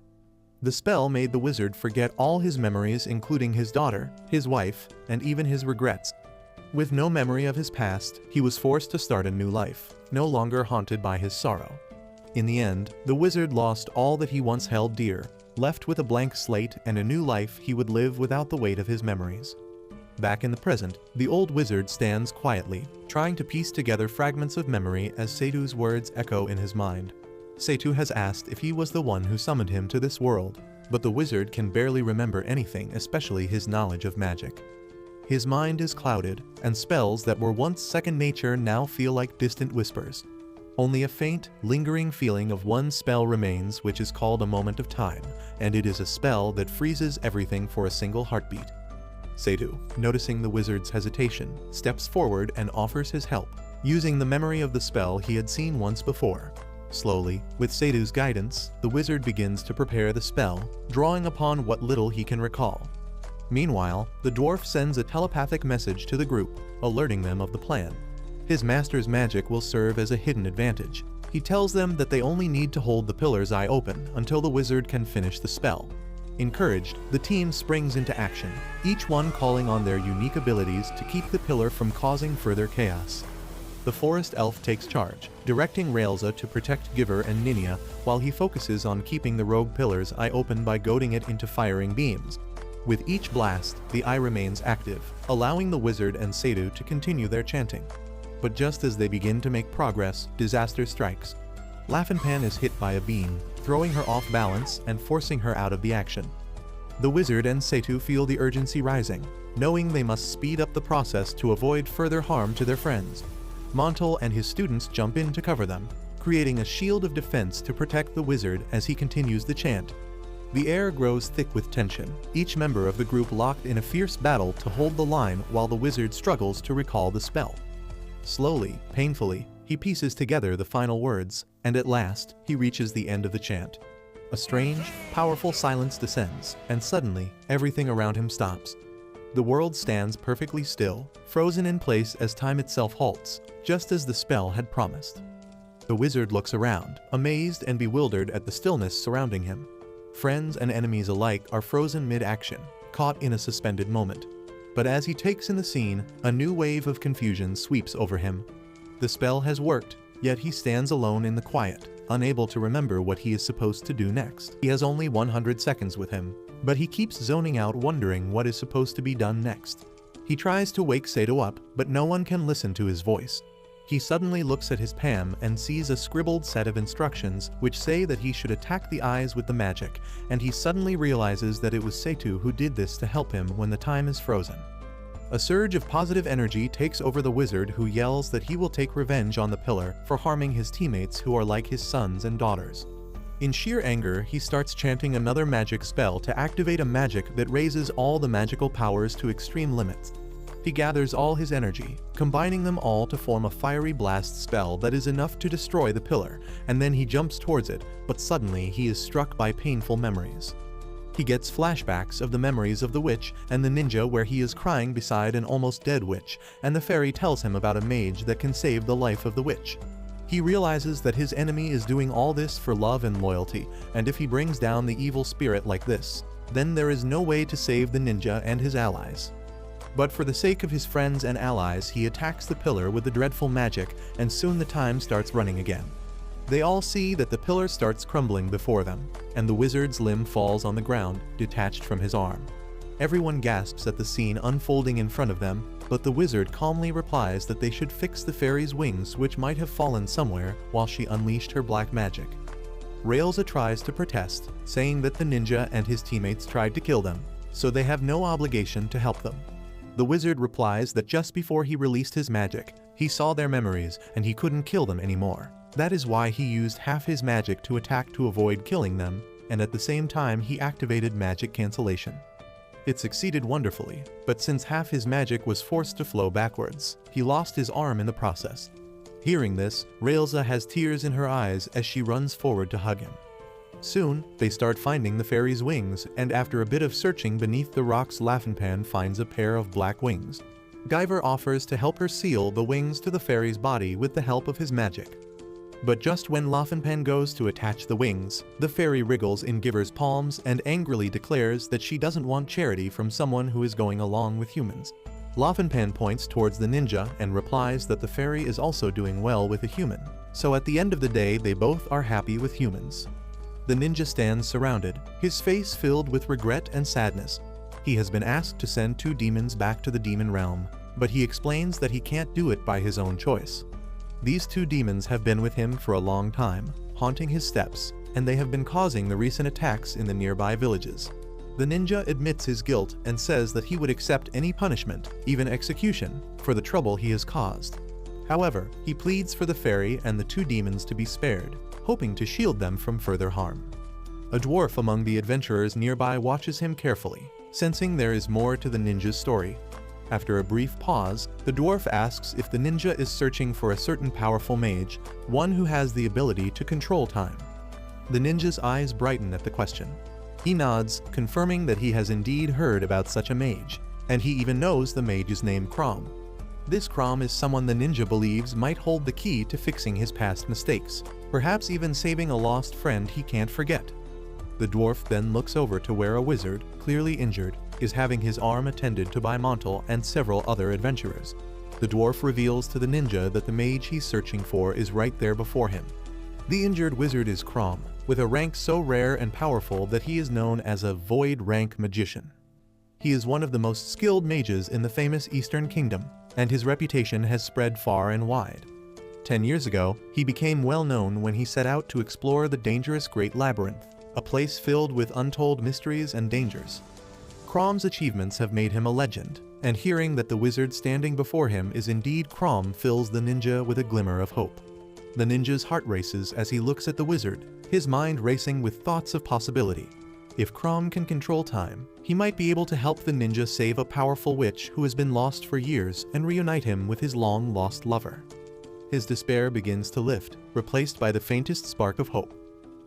The spell made the wizard forget all his memories, including his daughter, his wife, and even his regrets. With no memory of his past, he was forced to start a new life, no longer haunted by his sorrow. In the end, the wizard lost all that he once held dear, left with a blank slate and a new life he would live without the weight of his memories. Back in the present, the old wizard stands quietly, trying to piece together fragments of memory as Setu's words echo in his mind. Setu has asked if he was the one who summoned him to this world, but the wizard can barely remember anything, especially his knowledge of magic. His mind is clouded, and spells that were once second nature now feel like distant whispers. Only a faint, lingering feeling of one spell remains, which is called a moment of time, and it is a spell that freezes everything for a single heartbeat. Setu, noticing the wizard's hesitation, steps forward and offers his help, using the memory of the spell he had seen once before. Slowly, with Setu's guidance, the wizard begins to prepare the spell, drawing upon what little he can recall. Meanwhile, the dwarf sends a telepathic message to the group, alerting them of the plan. His master's magic will serve as a hidden advantage. He tells them that they only need to hold the pillar's eye open until the wizard can finish the spell. Encouraged, the team springs into action, each one calling on their unique abilities to keep the pillar from causing further chaos. The forest elf takes charge, directing Raelza to protect Giver and Ninia, while he focuses on keeping the rogue pillar's eye open by goading it into firing beams. With each blast, the eye remains active, allowing the wizard and Setu to continue their chanting. But just as they begin to make progress, disaster strikes. Laugh-N-Pan is hit by a beam, throwing her off balance and forcing her out of the action. The wizard and Setu feel the urgency rising, knowing they must speed up the process to avoid further harm to their friends. Montel and his students jump in to cover them, creating a shield of defense to protect the wizard as he continues the chant. The air grows thick with tension, each member of the group locked in a fierce battle to hold the line while the wizard struggles to recall the spell. Slowly, painfully, he pieces together the final words, and at last, he reaches the end of the chant. A strange, powerful silence descends, and suddenly, everything around him stops. The world stands perfectly still, frozen in place as time itself halts, just as the spell had promised. The wizard looks around, amazed and bewildered at the stillness surrounding him. Friends and enemies alike are frozen mid-action, caught in a suspended moment. But as he takes in the scene, a new wave of confusion sweeps over him. The spell has worked, yet he stands alone in the quiet, unable to remember what he is supposed to do next. He has only 100 seconds with him, but he keeps zoning out, wondering what is supposed to be done next. He tries to wake Sato up, but no one can listen to his voice. He suddenly looks at his palm and sees a scribbled set of instructions which say that he should attack the eyes with the magic, and he suddenly realizes that it was Sato who did this to help him when the time is frozen. A surge of positive energy takes over the wizard, who yells that he will take revenge on the pillar for harming his teammates who are like his sons and daughters. In sheer anger, he starts chanting another magic spell to activate a magic that raises all the magical powers to extreme limits. He gathers all his energy, combining them all to form a fiery blast spell that is enough to destroy the pillar, and then he jumps towards it, but suddenly he is struck by painful memories. He gets flashbacks of the memories of the witch and the ninja, where he is crying beside an almost dead witch, and the fairy tells him about a mage that can save the life of the witch. He realizes that his enemy is doing all this for love and loyalty, and if he brings down the evil spirit like this, then there is no way to save the ninja and his allies. But for the sake of his friends and allies, he attacks the pillar with the dreadful magic, and soon the time starts running again. They all see that the pillar starts crumbling before them, and the wizard's limb falls on the ground, detached from his arm. Everyone gasps at the scene unfolding in front of them, but the wizard calmly replies that they should fix the fairy's wings, which might have fallen somewhere while she unleashed her black magic. Railsa tries to protest, saying that the ninja and his teammates tried to kill them, so they have no obligation to help them. The wizard replies that just before he released his magic, he saw their memories and he couldn't kill them anymore. That is why he used half his magic to attack to avoid killing them, and at the same time he activated magic cancellation. It succeeded wonderfully, but since half his magic was forced to flow backwards, he lost his arm in the process. Hearing this, Railsa has tears in her eyes as she runs forward to hug him. Soon, they start finding the fairy's wings, and after a bit of searching beneath the rocks, Laufenpan finds a pair of black wings. Guyver offers to help her seal the wings to the fairy's body with the help of his magic. But just when Laufenpan goes to attach the wings, the fairy wriggles in Giver's palms and angrily declares that she doesn't want charity from someone who is going along with humans. Laufenpan points towards the ninja and replies that the fairy is also doing well with a human, so at the end of the day they both are happy with humans. The ninja stands surrounded, his face filled with regret and sadness. He has been asked to send 2 demons back to the demon realm, but he explains that he can't do it by his own choice. These 2 demons have been with him for a long time, haunting his steps, and they have been causing the recent attacks in the nearby villages. The ninja admits his guilt and says that he would accept any punishment, even execution, for the trouble he has caused. However, he pleads for the fairy and the 2 demons to be spared, hoping to shield them from further harm. A dwarf among the adventurers nearby watches him carefully, sensing there is more to the ninja's story. After a brief pause, the dwarf asks if the ninja is searching for a certain powerful mage, one who has the ability to control time. The ninja's eyes brighten at the question. He nods, confirming that he has indeed heard about such a mage, and he even knows the mage is named Crom. This Crom is someone the ninja believes might hold the key to fixing his past mistakes, perhaps even saving a lost friend he can't forget. The dwarf then looks over to where a wizard, clearly injured, is having his arm attended to by Montel and several other adventurers. The dwarf reveals to the ninja that the mage he's searching for is right there before him. The injured wizard is Crom, with a rank so rare and powerful that he is known as a void rank magician. He is one of the most skilled mages in the famous Eastern Kingdom, and his reputation has spread far and wide. 10 years ago, he became well known when he set out to explore the dangerous Great Labyrinth, a place filled with untold mysteries and dangers. Crom's achievements have made him a legend, and hearing that the wizard standing before him is indeed Crom fills the ninja with a glimmer of hope. The ninja's heart races as he looks at the wizard, his mind racing with thoughts of possibility. If Crom can control time, he might be able to help the ninja save a powerful witch who has been lost for years and reunite him with his long-lost lover. His despair begins to lift, replaced by the faintest spark of hope.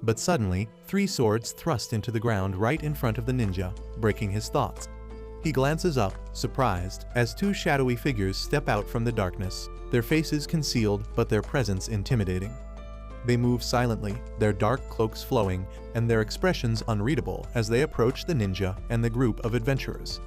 But suddenly, 3 swords thrust into the ground right in front of the ninja, breaking his thoughts. He glances up, surprised, as 2 shadowy figures step out from the darkness, their faces concealed but their presence intimidating. They move silently, their dark cloaks flowing, and their expressions unreadable as they approach the ninja and the group of adventurers.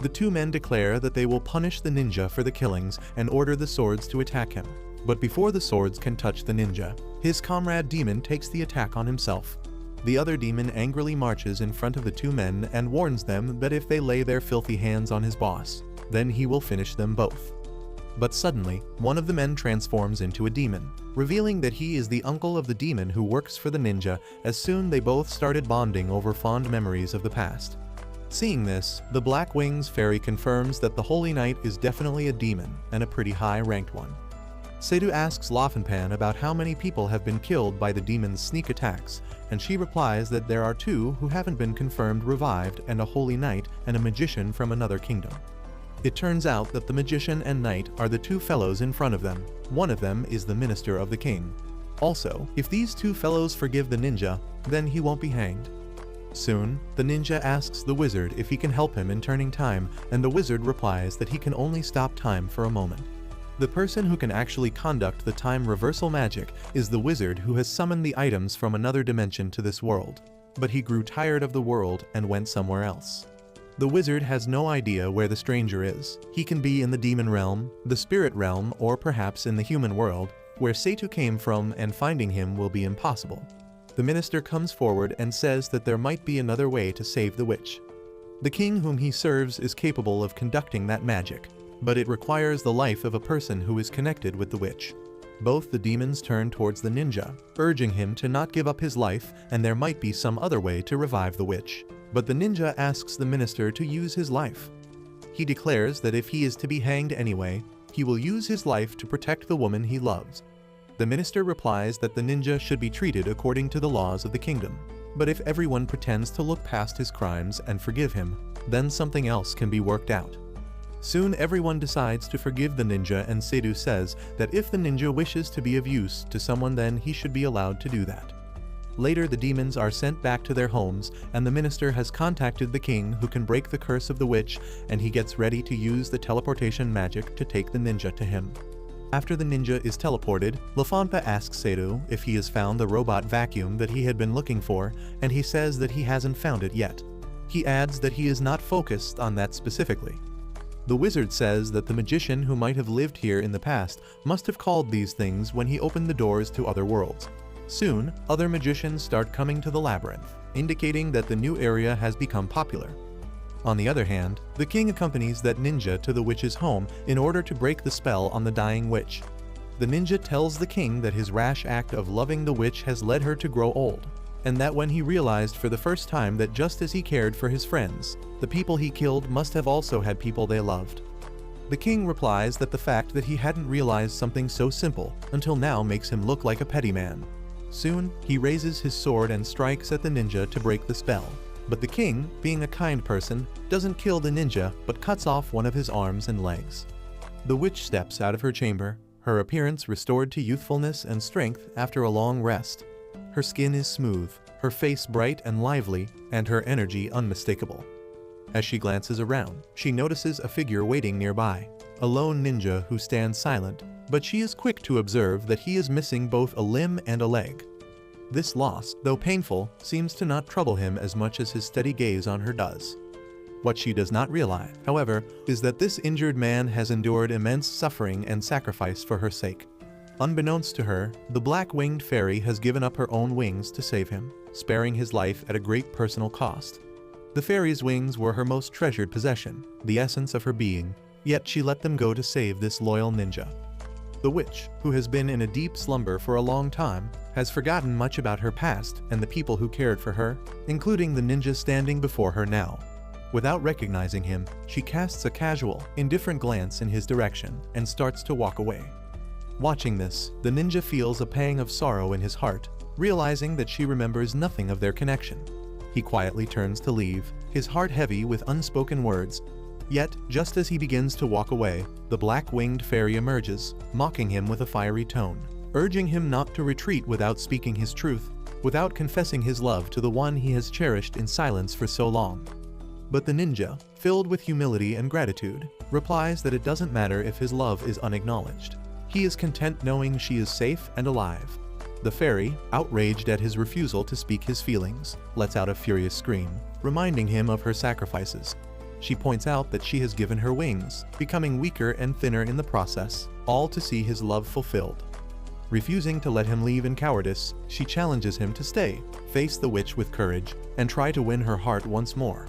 The 2 men declare that they will punish the ninja for the killings and order the swords to attack him. But before the swords can touch the ninja, his comrade demon takes the attack on himself. The other demon angrily marches in front of the two men and warns them that if they lay their filthy hands on his boss, then he will finish them both. But suddenly, one of the men transforms into a demon, revealing that he is the uncle of the demon who works for the ninja. As soon they both started bonding over fond memories of the past. Seeing this, the Black Wings fairy confirms that the Holy Knight is definitely a demon, and a pretty high-ranked one. Seidu asks Laufenpan about how many people have been killed by the demon's sneak attacks, and she replies that there are 2 who haven't been confirmed revived, and a Holy Knight and a magician from another kingdom. It turns out that the magician and knight are the 2 fellows in front of them. One of them is the minister of the king. Also, if these 2 fellows forgive the ninja, then he won't be hanged. Soon, the ninja asks the wizard if he can help him in turning time, and the wizard replies that he can only stop time for a moment. The person who can actually conduct the time reversal magic is the wizard who has summoned the items from another dimension to this world. But he grew tired of the world and went somewhere else. The wizard has no idea where the stranger is. He can be in the demon realm, the spirit realm, or perhaps in the human world, where Seidu came from, and finding him will be impossible. The minister comes forward and says that there might be another way to save the witch. The king whom he serves is capable of conducting that magic, but it requires the life of a person who is connected with the witch. Both the demons turn towards the ninja, urging him to not give up his life, and there might be some other way to revive the witch. But the ninja asks the minister to use his life. He declares that if he is to be hanged anyway, he will use his life to protect the woman he loves. The minister replies that the ninja should be treated according to the laws of the kingdom. But if everyone pretends to look past his crimes and forgive him, then something else can be worked out. Soon everyone decides to forgive the ninja, and Seidu says that if the ninja wishes to be of use to someone, then he should be allowed to do that. Later the demons are sent back to their homes, and the minister has contacted the king who can break the curse of the witch, and he gets ready to use the teleportation magic to take the ninja to him. After the ninja is teleported, Lafonpa asks Seidu if he has found the robot vacuum that he had been looking for, and he says that he hasn't found it yet. He adds that he is not focused on that specifically. The wizard says that the magician who might have lived here in the past must have called these things when he opened the doors to other worlds. Soon, other magicians start coming to the labyrinth, indicating that the new area has become popular. On the other hand, the king accompanies that ninja to the witch's home in order to break the spell on the dying witch. The ninja tells the king that his rash act of loving the witch has led her to grow old, and that when he realized for the first time that just as he cared for his friends, the people he killed must have also had people they loved. The king replies that the fact that he hadn't realized something so simple until now makes him look like a petty man. Soon, he raises his sword and strikes at the ninja to break the spell. But the king, being a kind person, doesn't kill the ninja but cuts off one of his arms and legs. The witch steps out of her chamber, her appearance restored to youthfulness and strength after a long rest. Her skin is smooth, her face bright and lively, and her energy unmistakable. As she glances around, she notices a figure waiting nearby, a lone ninja who stands silent, but she is quick to observe that he is missing both a limb and a leg. This loss, though painful, seems to not trouble him as much as his steady gaze on her does. What she does not realize, however, is that this injured man has endured immense suffering and sacrifice for her sake. Unbeknownst to her, the black-winged fairy has given up her own wings to save him, sparing his life at a great personal cost. The fairy's wings were her most treasured possession, the essence of her being, yet she let them go to save this loyal ninja. The witch, who has been in a deep slumber for a long time, has forgotten much about her past and the people who cared for her, including the ninja standing before her now. Without recognizing him, she casts a casual, indifferent glance in his direction and starts to walk away. Watching this, the ninja feels a pang of sorrow in his heart, realizing that she remembers nothing of their connection. He quietly turns to leave, his heart heavy with unspoken words. Yet, just as he begins to walk away, the black-winged fairy emerges, mocking him with a fiery tone, urging him not to retreat without speaking his truth, without confessing his love to the one he has cherished in silence for so long. But the ninja, filled with humility and gratitude, replies that it doesn't matter if his love is unacknowledged. He is content knowing she is safe and alive. The fairy, outraged at his refusal to speak his feelings, lets out a furious scream, reminding him of her sacrifices. She points out that she has given her wings, becoming weaker and thinner in the process, all to see his love fulfilled. Refusing to let him leave in cowardice, she challenges him to stay, face the witch with courage, and try to win her heart once more.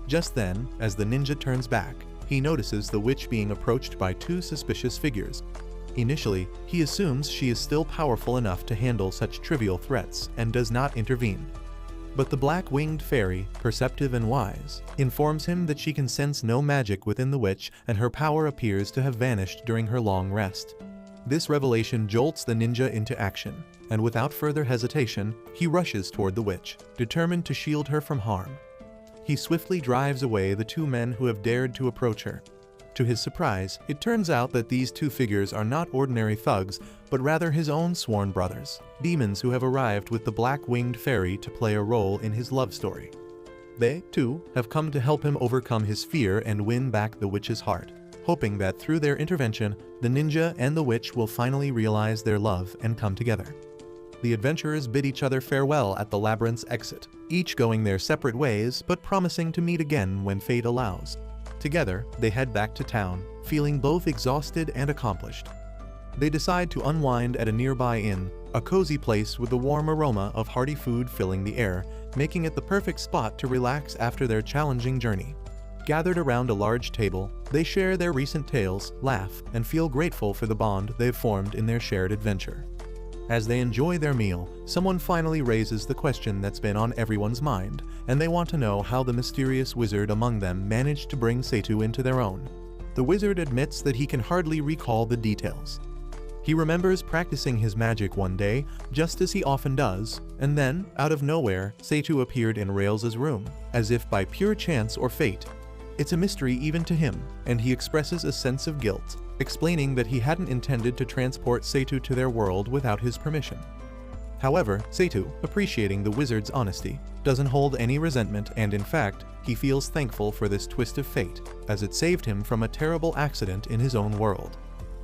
Just then, as the ninja turns back, he notices the witch being approached by two suspicious figures. Initially, he assumes she is still powerful enough to handle such trivial threats and does not intervene. But the black-winged fairy, perceptive and wise, informs him that she can sense no magic within the witch and her power appears to have vanished during her long rest. This revelation jolts the ninja into action, and without further hesitation, he rushes toward the witch, determined to shield her from harm. He swiftly drives away the two men who have dared to approach her. To his surprise, it turns out that these two figures are not ordinary thugs, but rather his own sworn brothers, demons who have arrived with the black-winged fairy to play a role in his love story. They, too, have come to help him overcome his fear and win back the witch's heart, hoping that through their intervention, the ninja and the witch will finally realize their love and come together. The adventurers bid each other farewell at the labyrinth's exit, each going their separate ways but promising to meet again when fate allows. Together, they head back to town, feeling both exhausted and accomplished. They decide to unwind at a nearby inn, a cozy place with the warm aroma of hearty food filling the air, making it the perfect spot to relax after their challenging journey. Gathered around a large table, they share their recent tales, laugh, and feel grateful for the bond they've formed in their shared adventure. As they enjoy their meal, someone finally raises the question that's been on everyone's mind, and they want to know how the mysterious wizard among them managed to bring Seitu into their own. The wizard admits that he can hardly recall the details. He remembers practicing his magic one day, just as he often does, and then, out of nowhere, Seitu appeared in Rails' room, as if by pure chance or fate. It's a mystery even to him, and he expresses a sense of guilt, explaining that he hadn't intended to transport Seitu to their world without his permission. However, Seitu, appreciating the wizard's honesty, doesn't hold any resentment and in fact, he feels thankful for this twist of fate, as it saved him from a terrible accident in his own world.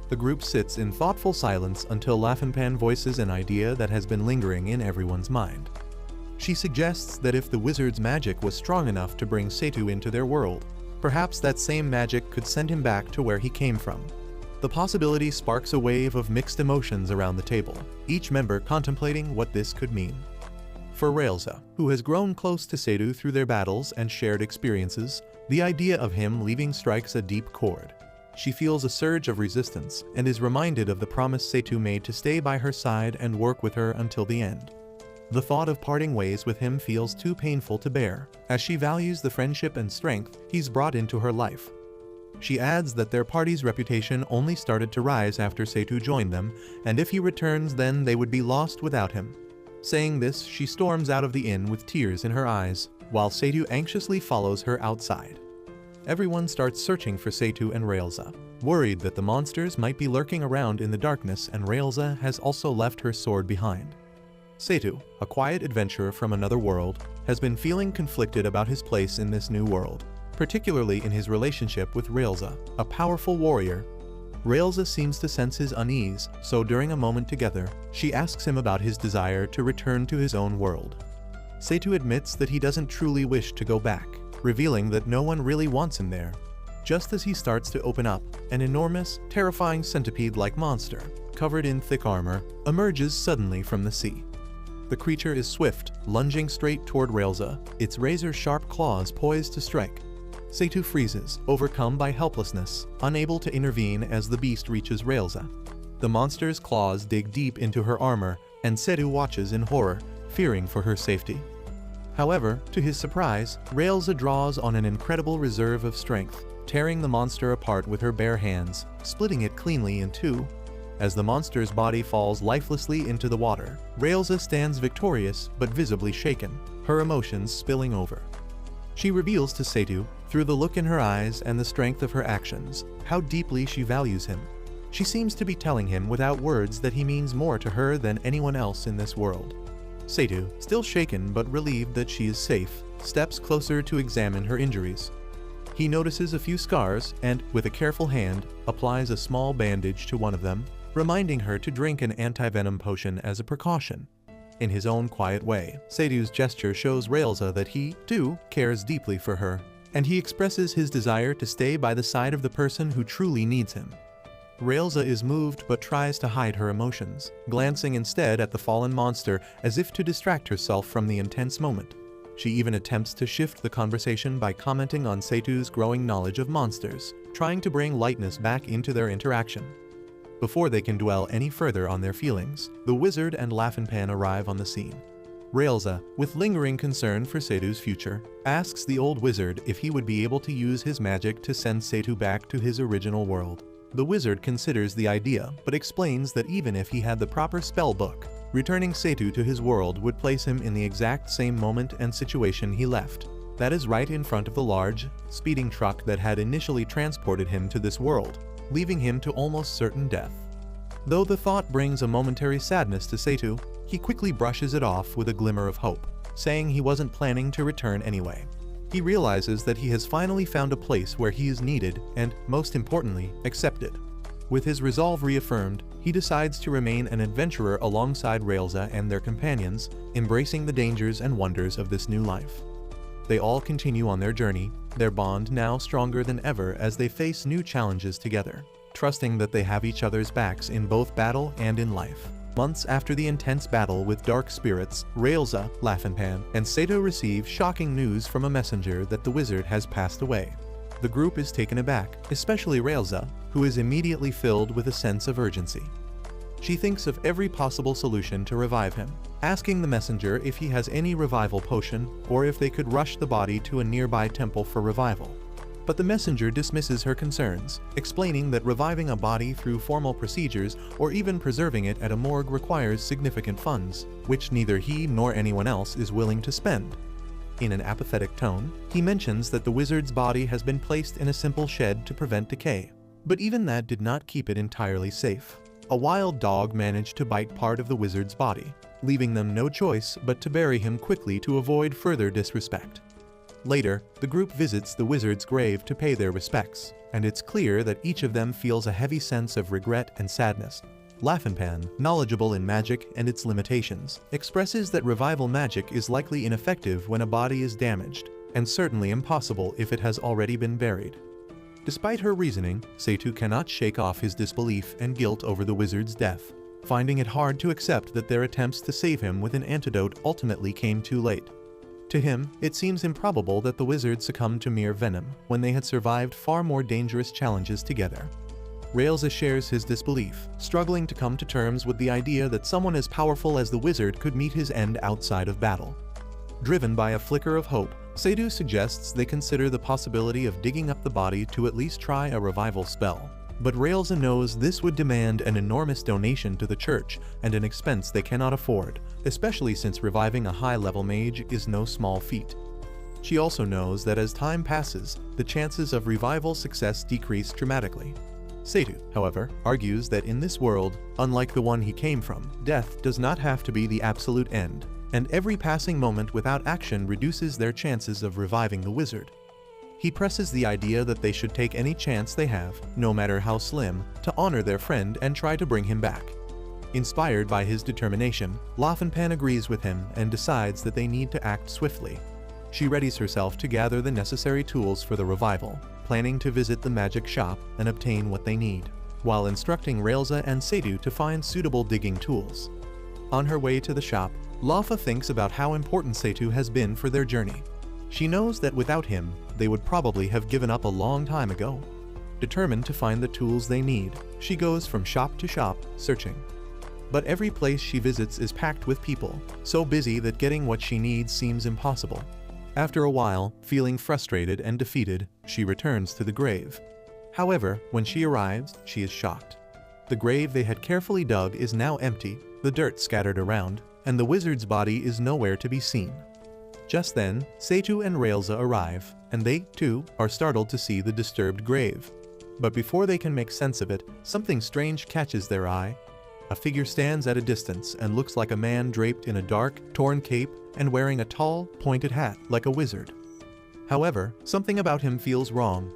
The group sits in thoughtful silence until Lafinpan voices an idea that has been lingering in everyone's mind. She suggests that if the wizard's magic was strong enough to bring Seitu into their world, perhaps that same magic could send him back to where he came from. The possibility sparks a wave of mixed emotions around the table, each member contemplating what this could mean. For Railza, who has grown close to Seitu through their battles and shared experiences, the idea of him leaving strikes a deep chord. She feels a surge of resistance and is reminded of the promise Seitu made to stay by her side and work with her until the end. The thought of parting ways with him feels too painful to bear, as she values the friendship and strength he's brought into her life. She adds that their party's reputation only started to rise after Seitu joined them, and if he returns then they would be lost without him. Saying this, she storms out of the inn with tears in her eyes, while Seitu anxiously follows her outside. Everyone starts searching for Seitu and Railza, worried that the monsters might be lurking around in the darkness and Railza has also left her sword behind. Seitu, a quiet adventurer from another world, has been feeling conflicted about his place in this new world, particularly in his relationship with Railza, a powerful warrior. Railza seems to sense his unease, so during a moment together, she asks him about his desire to return to his own world. Seitu admits that he doesn't truly wish to go back, revealing that no one really wants him there. Just as he starts to open up, an enormous, terrifying centipede-like monster, covered in thick armor, emerges suddenly from the sea. The creature is swift, lunging straight toward Railza, its razor-sharp claws poised to strike. Seitu freezes, overcome by helplessness, unable to intervene as the beast reaches Railza. The monster's claws dig deep into her armor, and Seitu watches in horror, fearing for her safety. However, to his surprise, Railza draws on an incredible reserve of strength, tearing the monster apart with her bare hands, splitting it cleanly in two. As the monster's body falls lifelessly into the water, Railza stands victorious but visibly shaken, her emotions spilling over. She reveals to Seitu, through the look in her eyes and the strength of her actions, how deeply she values him. She seems to be telling him without words that he means more to her than anyone else in this world. Seitu, still shaken but relieved that she is safe, steps closer to examine her injuries. He notices a few scars and, with a careful hand, applies a small bandage to one of them, reminding her to drink an anti-venom potion as a precaution. In his own quiet way, Seitu's gesture shows Railza that he, too, cares deeply for her, and he expresses his desire to stay by the side of the person who truly needs him. Raelza is moved but tries to hide her emotions, glancing instead at the fallen monster as if to distract herself from the intense moment. She even attempts to shift the conversation by commenting on Setu's growing knowledge of monsters, trying to bring lightness back into their interaction. Before they can dwell any further on their feelings, the wizard and Laughingpan arrive on the scene. Raelza, with lingering concern for Setu's future, asks the old wizard if he would be able to use his magic to send Setu back to his original world. The wizard considers the idea, but explains that even if he had the proper spell book, returning Setu to his world would place him in the exact same moment and situation he left. That is right in front of the large, speeding truck that had initially transported him to this world, leaving him to almost certain death. Though the thought brings a momentary sadness to Setu, he quickly brushes it off with a glimmer of hope, saying he wasn't planning to return anyway. He realizes that he has finally found a place where he is needed and, most importantly, accepted. With his resolve reaffirmed, he decides to remain an adventurer alongside Raelza and their companions, embracing the dangers and wonders of this new life. They all continue on their journey, their bond now stronger than ever as they face new challenges together, trusting that they have each other's backs in both battle and in life. Months after the intense battle with dark spirits, Raelza, Laughingpan, and Setu receive shocking news from a messenger that the wizard has passed away. The group is taken aback, especially Raelza, who is immediately filled with a sense of urgency. She thinks of every possible solution to revive him, asking the messenger if he has any revival potion or if they could rush the body to a nearby temple for revival. But the messenger dismisses her concerns, explaining that reviving a body through formal procedures or even preserving it at a morgue requires significant funds, which neither he nor anyone else is willing to spend. In an apathetic tone, he mentions that the wizard's body has been placed in a simple shed to prevent decay. But even that did not keep it entirely safe. A wild dog managed to bite part of the wizard's body, leaving them no choice but to bury him quickly to avoid further disrespect. Later, the group visits the wizard's grave to pay their respects, and it's clear that each of them feels a heavy sense of regret and sadness. Laughingpan, knowledgeable in magic and its limitations, expresses that revival magic is likely ineffective when a body is damaged, and certainly impossible if it has already been buried. Despite her reasoning, Setu cannot shake off his disbelief and guilt over the wizard's death, finding it hard to accept that their attempts to save him with an antidote ultimately came too late. To him, it seems improbable that the wizard succumbed to mere venom when they had survived far more dangerous challenges together. Raelza shares his disbelief, struggling to come to terms with the idea that someone as powerful as the wizard could meet his end outside of battle. Driven by a flicker of hope, Setu suggests they consider the possibility of digging up the body to at least try a revival spell. But Raelza knows this would demand an enormous donation to the church and an expense they cannot afford, especially since reviving a high-level mage is no small feat. She also knows that as time passes, the chances of revival success decrease dramatically. Setu, however, argues that in this world, unlike the one he came from, death does not have to be the absolute end, and every passing moment without action reduces their chances of reviving the wizard. He presses the idea that they should take any chance they have, no matter how slim, to honor their friend and try to bring him back. Inspired by his determination, Laughingpan agrees with him and decides that they need to act swiftly. She readies herself to gather the necessary tools for the revival, planning to visit the magic shop and obtain what they need, while instructing Raelza and Setu to find suitable digging tools. On her way to the shop, Lafa thinks about how important Setu has been for their journey. She knows that without him, they would probably have given up a long time ago. Determined to find the tools they need, she goes from shop to shop, searching. But every place she visits is packed with people, so busy that getting what she needs seems impossible. After a while, feeling frustrated and defeated, she returns to the grave. However, when she arrives, she is shocked. The grave they had carefully dug is now empty, the dirt scattered around, and the wizard's body is nowhere to be seen. Just then, Setu and Raelza arrive, and they, too, are startled to see the disturbed grave. But before they can make sense of it, something strange catches their eye. A figure stands at a distance and looks like a man draped in a dark, torn cape and wearing a tall, pointed hat like a wizard. However, something about him feels wrong.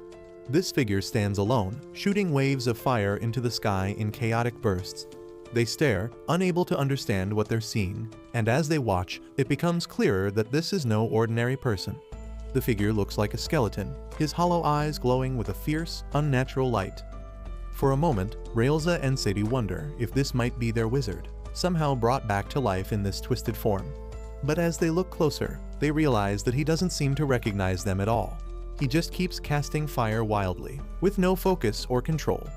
This figure stands alone, shooting waves of fire into the sky in chaotic bursts. They stare, unable to understand what they're seeing, and as they watch, it becomes clearer that this is no ordinary person. The figure looks like a skeleton, his hollow eyes glowing with a fierce, unnatural light. For a moment, Railza and Sadhu wonder if this might be their wizard, somehow brought back to life in this twisted form. But as they look closer, they realize that he doesn't seem to recognize them at all. He just keeps casting fire wildly, with no focus or control.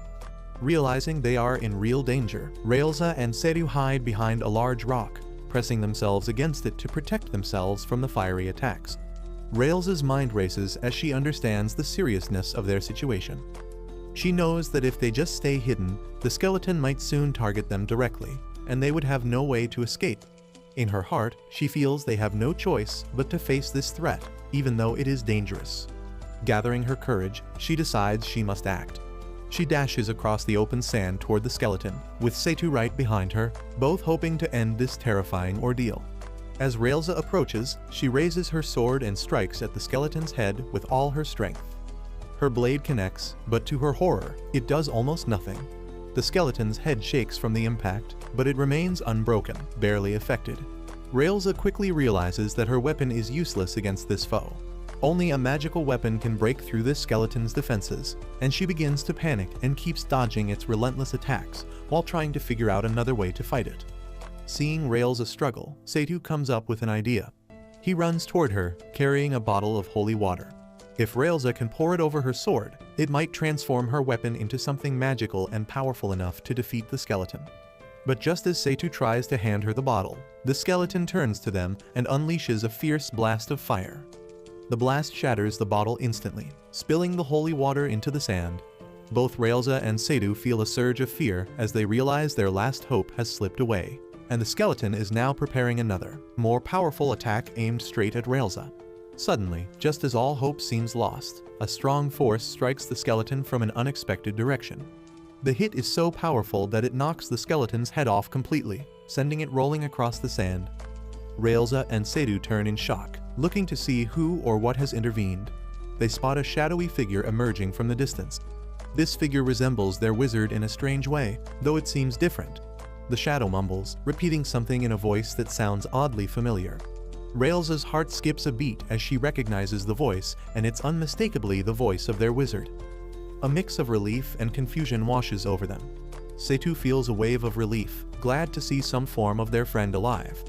Realizing they are in real danger, Railza and Sadhu hide behind a large rock, pressing themselves against it to protect themselves from the fiery attacks. Railza's mind races as she understands the seriousness of their situation. She knows that if they just stay hidden, the skeleton might soon target them directly, and they would have no way to escape. In her heart, she feels they have no choice but to face this threat, even though it is dangerous. Gathering her courage, she decides she must act. She dashes across the open sand toward the skeleton, with Sadhu right behind her, both hoping to end this terrifying ordeal. As Railza approaches, she raises her sword and strikes at the skeleton's head with all her strength. Her blade connects, but to her horror, it does almost nothing. The skeleton's head shakes from the impact, but it remains unbroken, barely affected. Railza quickly realizes that her weapon is useless against this foe. Only a magical weapon can break through this skeleton's defenses, and she begins to panic and keeps dodging its relentless attacks while trying to figure out another way to fight it. Seeing Railza struggle, Sadhu comes up with an idea. He runs toward her, carrying a bottle of holy water. If Railza can pour it over her sword, it might transform her weapon into something magical and powerful enough to defeat the skeleton. But just as Sadhu tries to hand her the bottle, the skeleton turns to them and unleashes a fierce blast of fire. The blast shatters the bottle instantly, spilling the holy water into the sand. Both Railza and Sadhu feel a surge of fear as they realize their last hope has slipped away, and the skeleton is now preparing another, more powerful attack aimed straight at Railza. Suddenly, just as all hope seems lost, a strong force strikes the skeleton from an unexpected direction. The hit is so powerful that it knocks the skeleton's head off completely, sending it rolling across the sand. Railza and Sadhu turn in shock, looking to see who or what has intervened. They spot a shadowy figure emerging from the distance. This figure resembles their wizard in a strange way, though it seems different. The shadow mumbles, repeating something in a voice that sounds oddly familiar. Railza's heart skips a beat as she recognizes the voice, and it's unmistakably the voice of their wizard. A mix of relief and confusion washes over them. Sadhu feels a wave of relief, glad to see some form of their friend alive.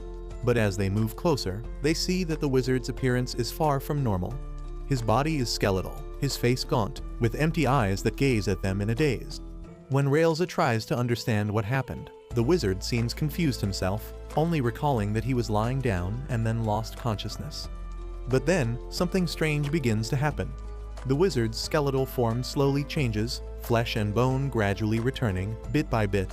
But as they move closer, they see that the wizard's appearance is far from normal. His body is skeletal, his face gaunt, with empty eyes that gaze at them in a daze. When Railza tries to understand what happened, the wizard seems confused himself, only recalling that he was lying down and then lost consciousness. But then, something strange begins to happen. The wizard's skeletal form slowly changes, flesh and bone gradually returning, bit by bit.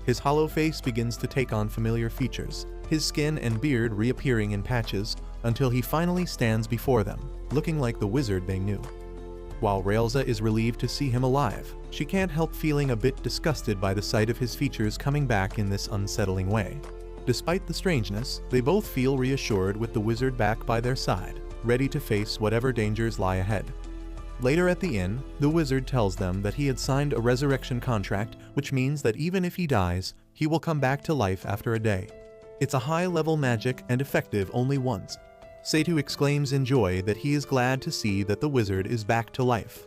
His hollow face begins to take on familiar features, his skin and beard reappearing in patches, until he finally stands before them, looking like the wizard they knew. While Railza is relieved to see him alive, she can't help feeling a bit disgusted by the sight of his features coming back in this unsettling way. Despite the strangeness, they both feel reassured with the wizard back by their side, ready to face whatever dangers lie ahead. Later at the inn, the wizard tells them that he had signed a resurrection contract, which means that even if he dies, he will come back to life after a day. It's a high-level magic and effective only once. Sadhu exclaims in joy that he is glad to see that the wizard is back to life.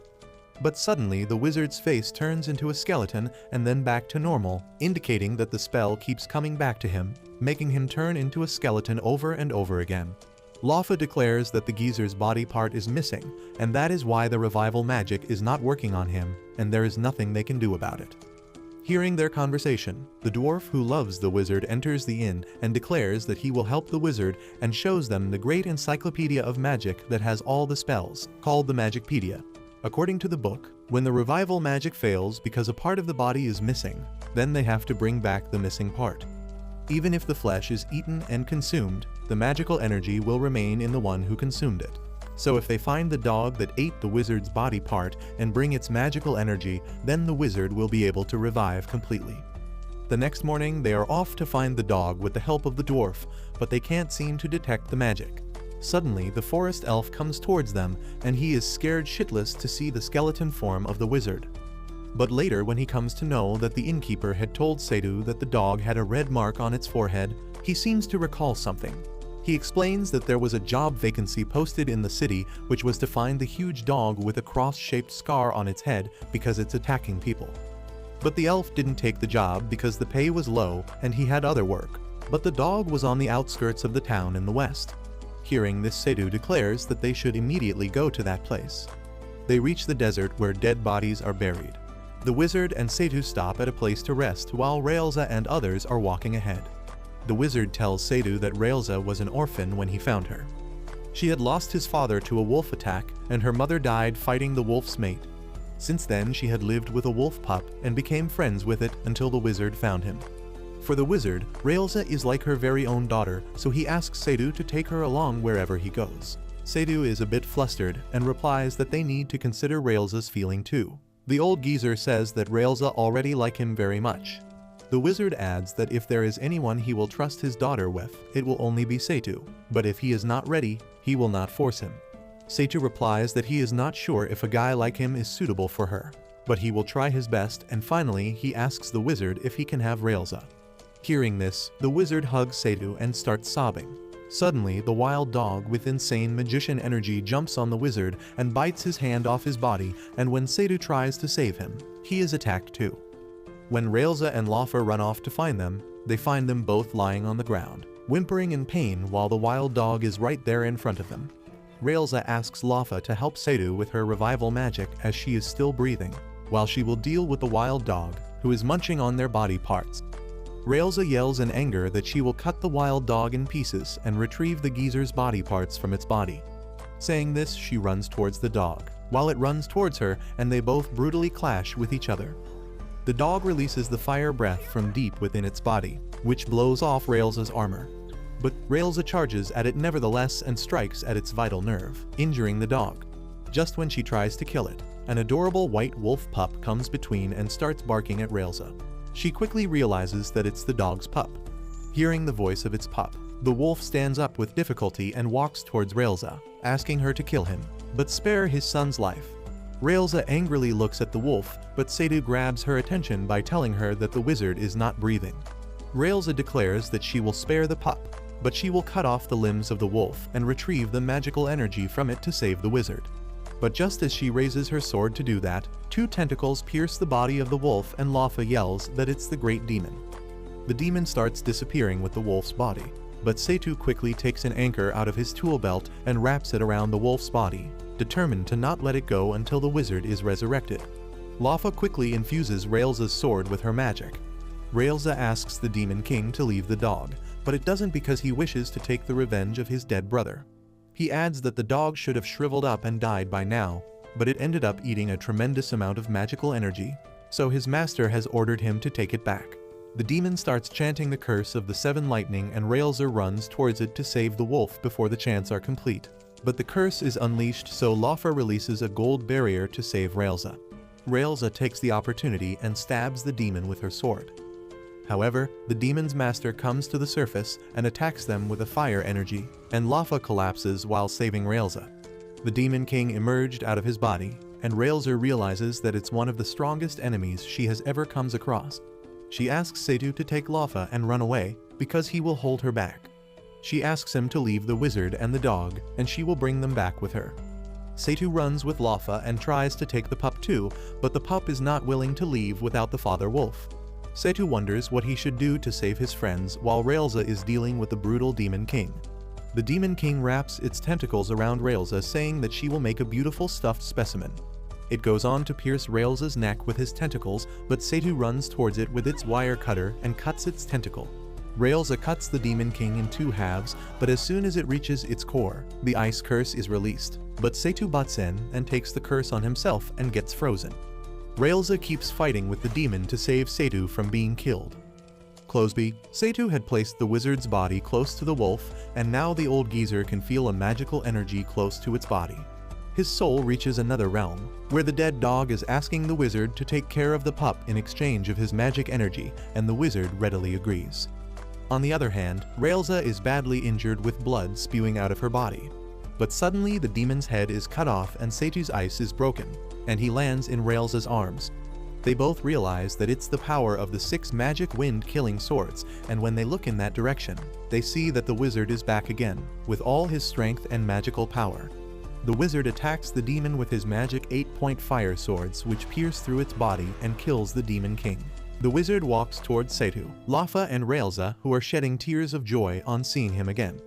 But suddenly the wizard's face turns into a skeleton and then back to normal, indicating that the spell keeps coming back to him, making him turn into a skeleton over and over again. Lafa declares that the geezer's body part is missing, and that is why the revival magic is not working on him, and there is nothing they can do about it. Hearing their conversation, the dwarf who loves the wizard enters the inn and declares that he will help the wizard and shows them the great encyclopedia of magic that has all the spells, called the Magicpedia. According to the book, when the revival magic fails because a part of the body is missing, then they have to bring back the missing part. Even if the flesh is eaten and consumed, the magical energy will remain in the one who consumed it. So if they find the dog that ate the wizard's body part and bring its magical energy, then the wizard will be able to revive completely. The next morning, they are off to find the dog with the help of the dwarf, but they can't seem to detect the magic. Suddenly, the forest elf comes towards them, and he is scared shitless to see the skeleton form of the wizard. But later, when he comes to know that the innkeeper had told Sadhu that the dog had a red mark on its forehead, he seems to recall something. He explains that there was a job vacancy posted in the city, which was to find the huge dog with a cross-shaped scar on its head because it's attacking people. But the elf didn't take the job because the pay was low and he had other work. But the dog was on the outskirts of the town in the west. Hearing this, Setu declares that they should immediately go to that place. They reach the desert where dead bodies are buried. The wizard and Setu stop at a place to rest while Raelza and others are walking ahead. The wizard tells Setu that Raelza was an orphan when he found her. She had lost his father to a wolf attack, and her mother died fighting the wolf's mate. Since then, she had lived with a wolf pup and became friends with it until the wizard found him. For the wizard, Raelza is like her very own daughter, so he asks Setu to take her along wherever he goes. Setu is a bit flustered and replies that they need to consider Raelza's feeling too. The old geezer says that Raelza already like him very much. The wizard adds that if there is anyone he will trust his daughter with, it will only be Setu, but if he is not ready, he will not force him. Setu replies that he is not sure if a guy like him is suitable for her, but he will try his best, and finally he asks the wizard if he can have Raelza. Hearing this, the wizard hugs Setu and starts sobbing. Suddenly, the wild dog with insane magician energy jumps on the wizard and bites his hand off his body, and when Setu tries to save him, he is attacked too. When Raelza and Lafa run off to find them, they find them both lying on the ground, whimpering in pain while the wild dog is right there in front of them. Raelza asks Lafa to help Setu with her revival magic as she is still breathing, while she will deal with the wild dog, who is munching on their body parts. Raelza yells in anger that she will cut the wild dog in pieces and retrieve the geezer's body parts from its body. Saying this, she runs towards the dog, while it runs towards her and they both brutally clash with each other. The dog releases the fire breath from deep within its body, which blows off Raelza's armor. But Raelza charges at it nevertheless and strikes at its vital nerve, injuring the dog. Just when she tries to kill it, an adorable white wolf pup comes between and starts barking at Raelza. She quickly realizes that it's the dog's pup. Hearing the voice of its pup, the wolf stands up with difficulty and walks towards Raelza, asking her to kill him, but spare his son's life. Raelza angrily looks at the wolf, but Setu grabs her attention by telling her that the wizard is not breathing. Raelza declares that she will spare the pup, but she will cut off the limbs of the wolf and retrieve the magical energy from it to save the wizard. But just as she raises her sword to do that, two tentacles pierce the body of the wolf and Lafa yells that it's the great demon. The demon starts disappearing with the wolf's body, but Setu quickly takes an anchor out of his tool belt and wraps it around the wolf's body, determined to not let it go until the wizard is resurrected. Lafa quickly infuses Raelza's sword with her magic. Raelza asks the Demon King to leave the dog, but it doesn't because he wishes to take the revenge of his dead brother. He adds that the dog should have shriveled up and died by now, but it ended up eating a tremendous amount of magical energy, so his master has ordered him to take it back. The demon starts chanting the curse of the seven lightning and Raelza runs towards it to save the wolf before the chants are complete. But the curse is unleashed, so Lafa releases a gold barrier to save Raelza. Raelza takes the opportunity and stabs the demon with her sword. However, the demon's master comes to the surface and attacks them with a fire energy, and Lafa collapses while saving Raelza. The Demon King emerged out of his body, and Raelza realizes that it's one of the strongest enemies she has ever comes across. She asks Setu to take Lafa and run away, because he will hold her back. She asks him to leave the wizard and the dog, and she will bring them back with her. Setu runs with Lafa and tries to take the pup too, but the pup is not willing to leave without the father wolf. Setu wonders what he should do to save his friends while Raelza is dealing with the brutal Demon King. The Demon King wraps its tentacles around Raelza, saying that she will make a beautiful stuffed specimen. It goes on to pierce Raelza's neck with his tentacles, but Setu runs towards it with its wire cutter and cuts its tentacle. Raelza cuts the Demon King in two halves, but as soon as it reaches its core, the ice curse is released. But Setu butts in and takes the curse on himself and gets frozen. Raelza keeps fighting with the demon to save Setu from being killed. Closeby, Setu had placed the wizard's body close to the wolf, and now the old geezer can feel a magical energy close to its body. His soul reaches another realm, where the dead dog is asking the wizard to take care of the pup in exchange of his magic energy, and the wizard readily agrees. On the other hand, Raelza is badly injured with blood spewing out of her body. But suddenly the demon's head is cut off and Setu's ice is broken, and he lands in Raelza's arms. They both realize that it's the power of the 6 magic wind-killing swords, and when they look in that direction, they see that the wizard is back again, with all his strength and magical power. The wizard attacks the demon with his magic 8-point fire swords, which pierce through its body and kills the demon king. The wizard walks towards Seitu, Lafa and Raelza, who are shedding tears of joy on seeing him again.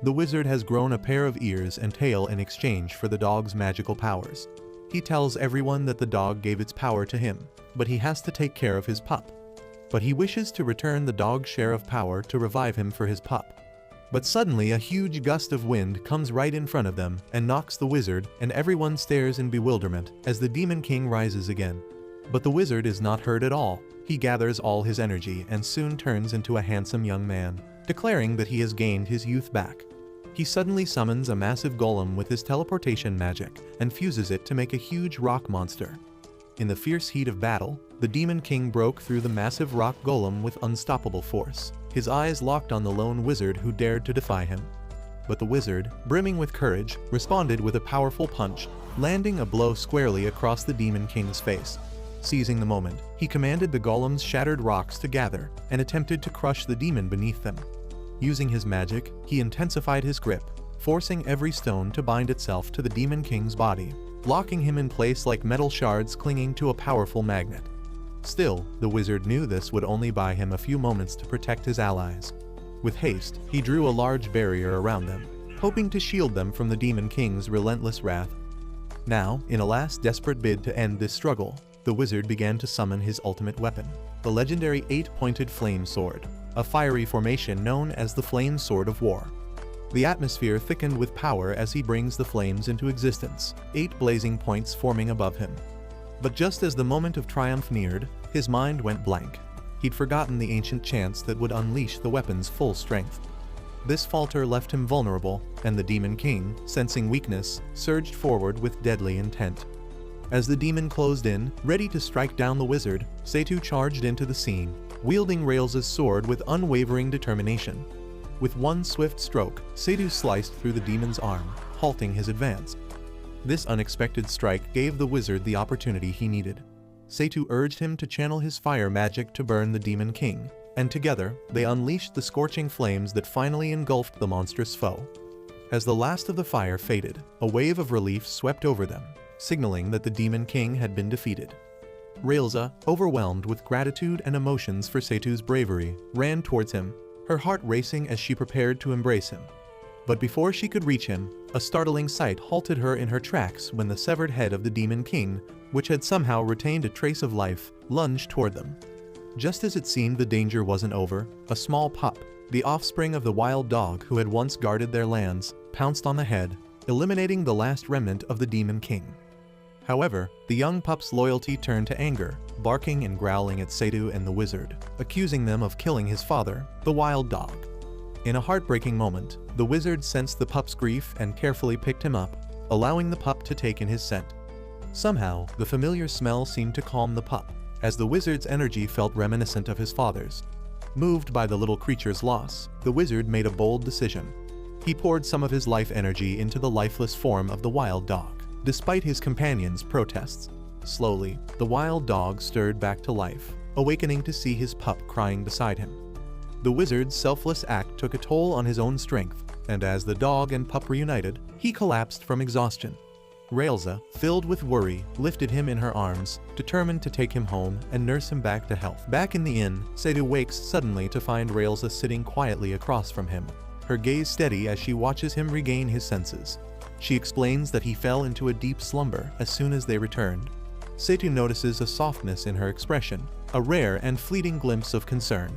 The wizard has grown a pair of ears and tail in exchange for the dog's magical powers. He tells everyone that the dog gave its power to him, but he has to take care of his pup. But he wishes to return the dog's share of power to revive him for his pup. But suddenly a huge gust of wind comes right in front of them and knocks the wizard, and everyone stares in bewilderment as the demon king rises again. But the wizard is not hurt at all. He gathers all his energy and soon turns into a handsome young man, declaring that he has gained his youth back. He suddenly summons a massive golem with his teleportation magic and fuses it to make a huge rock monster. In the fierce heat of battle, the demon king broke through the massive rock golem with unstoppable force, his eyes locked on the lone wizard who dared to defy him. But the wizard, brimming with courage, responded with a powerful punch, landing a blow squarely across the demon king's face. Seizing the moment, he commanded the golem's shattered rocks to gather and attempted to crush the demon beneath them. Using his magic, he intensified his grip, forcing every stone to bind itself to the demon king's body, locking him in place like metal shards clinging to a powerful magnet. Still, the wizard knew this would only buy him a few moments to protect his allies. With haste, he drew a large barrier around them, hoping to shield them from the demon king's relentless wrath. Now, in a last desperate bid to end this struggle, the wizard began to summon his ultimate weapon, the legendary 8-pointed flame sword, a fiery formation known as the Flame Sword of War. The atmosphere thickened with power as he brings the flames into existence, 8 blazing points forming above him. But just as the moment of triumph neared, his mind went blank. He'd forgotten the ancient chance that would unleash the weapon's full strength. This falter left him vulnerable, and the Demon King, sensing weakness, surged forward with deadly intent. As the demon closed in, ready to strike down the wizard, Seitu charged into the scene, wielding Raelza's sword with unwavering determination. With one swift stroke, Seitu sliced through the demon's arm, halting his advance. This unexpected strike gave the wizard the opportunity he needed. Seitu urged him to channel his fire magic to burn the Demon King, and together, they unleashed the scorching flames that finally engulfed the monstrous foe. As the last of the fire faded, a wave of relief swept over them, signaling that the Demon King had been defeated. Raelza, overwhelmed with gratitude and emotions for Seitu's bravery, ran towards him, her heart racing as she prepared to embrace him. But before she could reach him, a startling sight halted her in her tracks when the severed head of the Demon King, which had somehow retained a trace of life, lunged toward them. Just as it seemed the danger wasn't over, a small pup, the offspring of the wild dog who had once guarded their lands, pounced on the head, eliminating the last remnant of the Demon King. However, the young pup's loyalty turned to anger, barking and growling at Seitu and the wizard, accusing them of killing his father, the wild dog. In a heartbreaking moment, the wizard sensed the pup's grief and carefully picked him up, allowing the pup to take in his scent. Somehow, the familiar smell seemed to calm the pup, as the wizard's energy felt reminiscent of his father's. Moved by the little creature's loss, the wizard made a bold decision. He poured some of his life energy into the lifeless form of the wild dog, despite his companion's protests. Slowly, the wild dog stirred back to life, awakening to see his pup crying beside him. The wizard's selfless act took a toll on his own strength, and as the dog and pup reunited, he collapsed from exhaustion. Raelza, filled with worry, lifted him in her arms, determined to take him home and nurse him back to health. Back in the inn, Seitu wakes suddenly to find Raelza sitting quietly across from him, her gaze steady as she watches him regain his senses. She explains that he fell into a deep slumber as soon as they returned. Seitu notices a softness in her expression, a rare and fleeting glimpse of concern.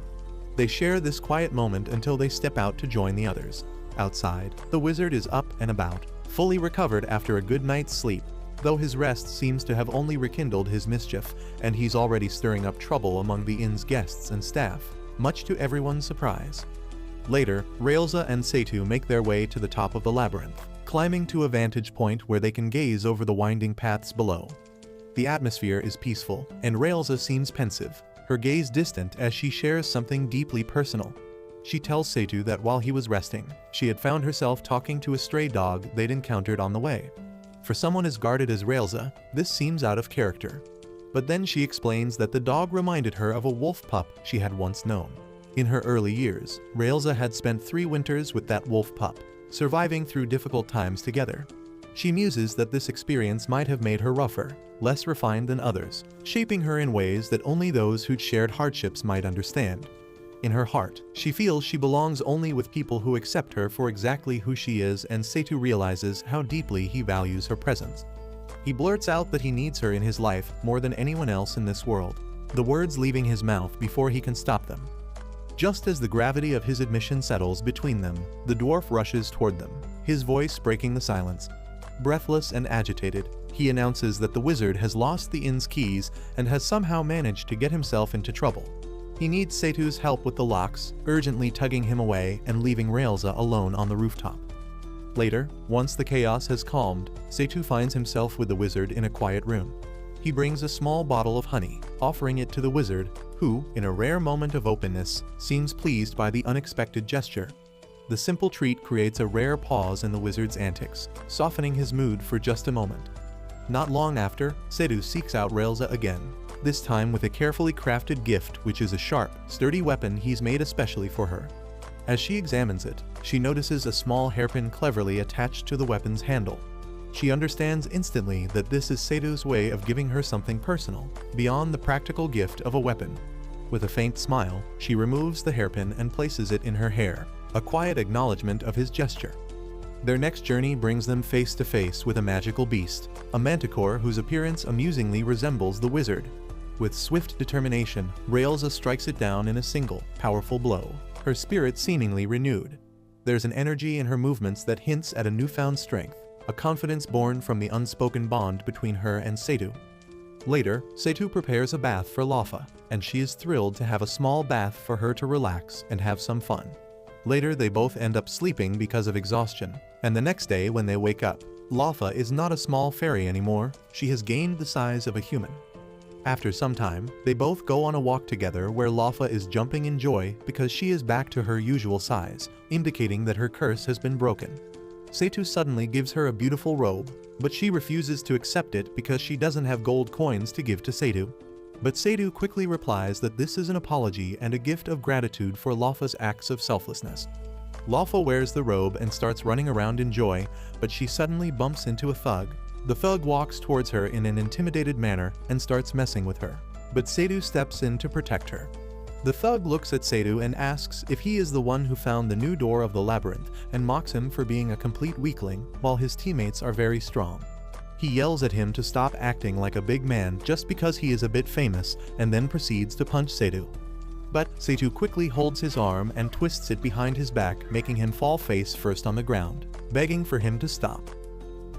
They share this quiet moment until they step out to join the others. Outside, the wizard is up and about, fully recovered after a good night's sleep, though his rest seems to have only rekindled his mischief, and he's already stirring up trouble among the inn's guests and staff, much to everyone's surprise. Later, Raelza and Seitu make their way to the top of the labyrinth, climbing to a vantage point where they can gaze over the winding paths below. The atmosphere is peaceful, and Raelza seems pensive, her gaze distant as she shares something deeply personal. She tells Seitu that while he was resting, she had found herself talking to a stray dog they'd encountered on the way. For someone as guarded as Raelza, this seems out of character. But then she explains that the dog reminded her of a wolf pup she had once known. In her early years, Raelza had spent 3 winters with that wolf pup, surviving through difficult times together. She muses that this experience might have made her rougher, less refined than others, shaping her in ways that only those who'd shared hardships might understand. In her heart, she feels she belongs only with people who accept her for exactly who she is, and Seitu realizes how deeply he values her presence. He blurts out that he needs her in his life more than anyone else in this world, the words leaving his mouth before he can stop them. Just as the gravity of his admission settles between them, the dwarf rushes toward them, his voice breaking the silence. Breathless and agitated, he announces that the wizard has lost the inn's keys and has somehow managed to get himself into trouble. He needs Seitu's help with the locks, urgently tugging him away and leaving Raelza alone on the rooftop. Later, once the chaos has calmed, Seitu finds himself with the wizard in a quiet room. He brings a small bottle of honey, offering it to the wizard, who, in a rare moment of openness, seems pleased by the unexpected gesture. The simple treat creates a rare pause in the wizard's antics, softening his mood for just a moment. Not long after, Seitu seeks out Raelza again, this time with a carefully crafted gift, which is a sharp, sturdy weapon he's made especially for her. As she examines it, she notices a small hairpin cleverly attached to the weapon's handle. She understands instantly that this is Seitu's way of giving her something personal, beyond the practical gift of a weapon. With a faint smile, she removes the hairpin and places it in her hair, a quiet acknowledgement of his gesture. Their next journey brings them face to face with a magical beast, a manticore whose appearance amusingly resembles the wizard. With swift determination, Raelza strikes it down in a single, powerful blow, her spirit seemingly renewed. There's an energy in her movements that hints at a newfound strength, a confidence born from the unspoken bond between her and Seitu. Later, Seitu prepares a bath for Lafa, and she is thrilled to have a small bath for her to relax and have some fun. Later, they both end up sleeping because of exhaustion, and the next day when they wake up, Lafa is not a small fairy anymore, she has gained the size of a human. After some time, they both go on a walk together where Lafa is jumping in joy because she is back to her usual size, indicating that her curse has been broken. Seitu suddenly gives her a beautiful robe, but she refuses to accept it because she doesn't have gold coins to give to Seitu. But Seitu quickly replies that this is an apology and a gift of gratitude for Lafa's acts of selflessness. Lafa wears the robe and starts running around in joy, but she suddenly bumps into a thug. The thug walks towards her in an intimidated manner and starts messing with her, but Seitu steps in to protect her. The thug looks at Seitu and asks if he is the one who found the new door of the labyrinth and mocks him for being a complete weakling while his teammates are very strong. He yells at him to stop acting like a big man just because he is a bit famous and then proceeds to punch Seitu. But Seitu quickly holds his arm and twists it behind his back, making him fall face first on the ground, begging for him to stop.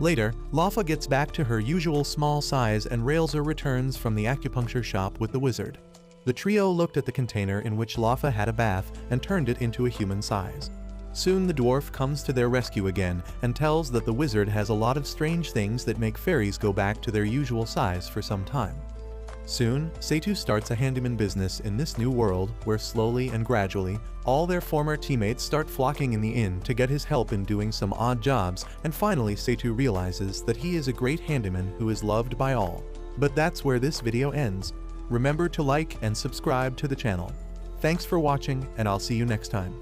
Later, Lafa gets back to her usual small size and Raelza returns from the acupuncture shop with the wizard. The trio looked at the container in which Lafa had a bath and turned it into a human size. Soon the dwarf comes to their rescue again and tells that the wizard has a lot of strange things that make fairies go back to their usual size for some time. Soon, Seitu starts a handyman business in this new world where slowly and gradually, all their former teammates start flocking in the inn to get his help in doing some odd jobs, and finally Seitu realizes that he is a great handyman who is loved by all. But that's where this video ends. Remember to like and subscribe to the channel. Thanks for watching, and I'll see you next time.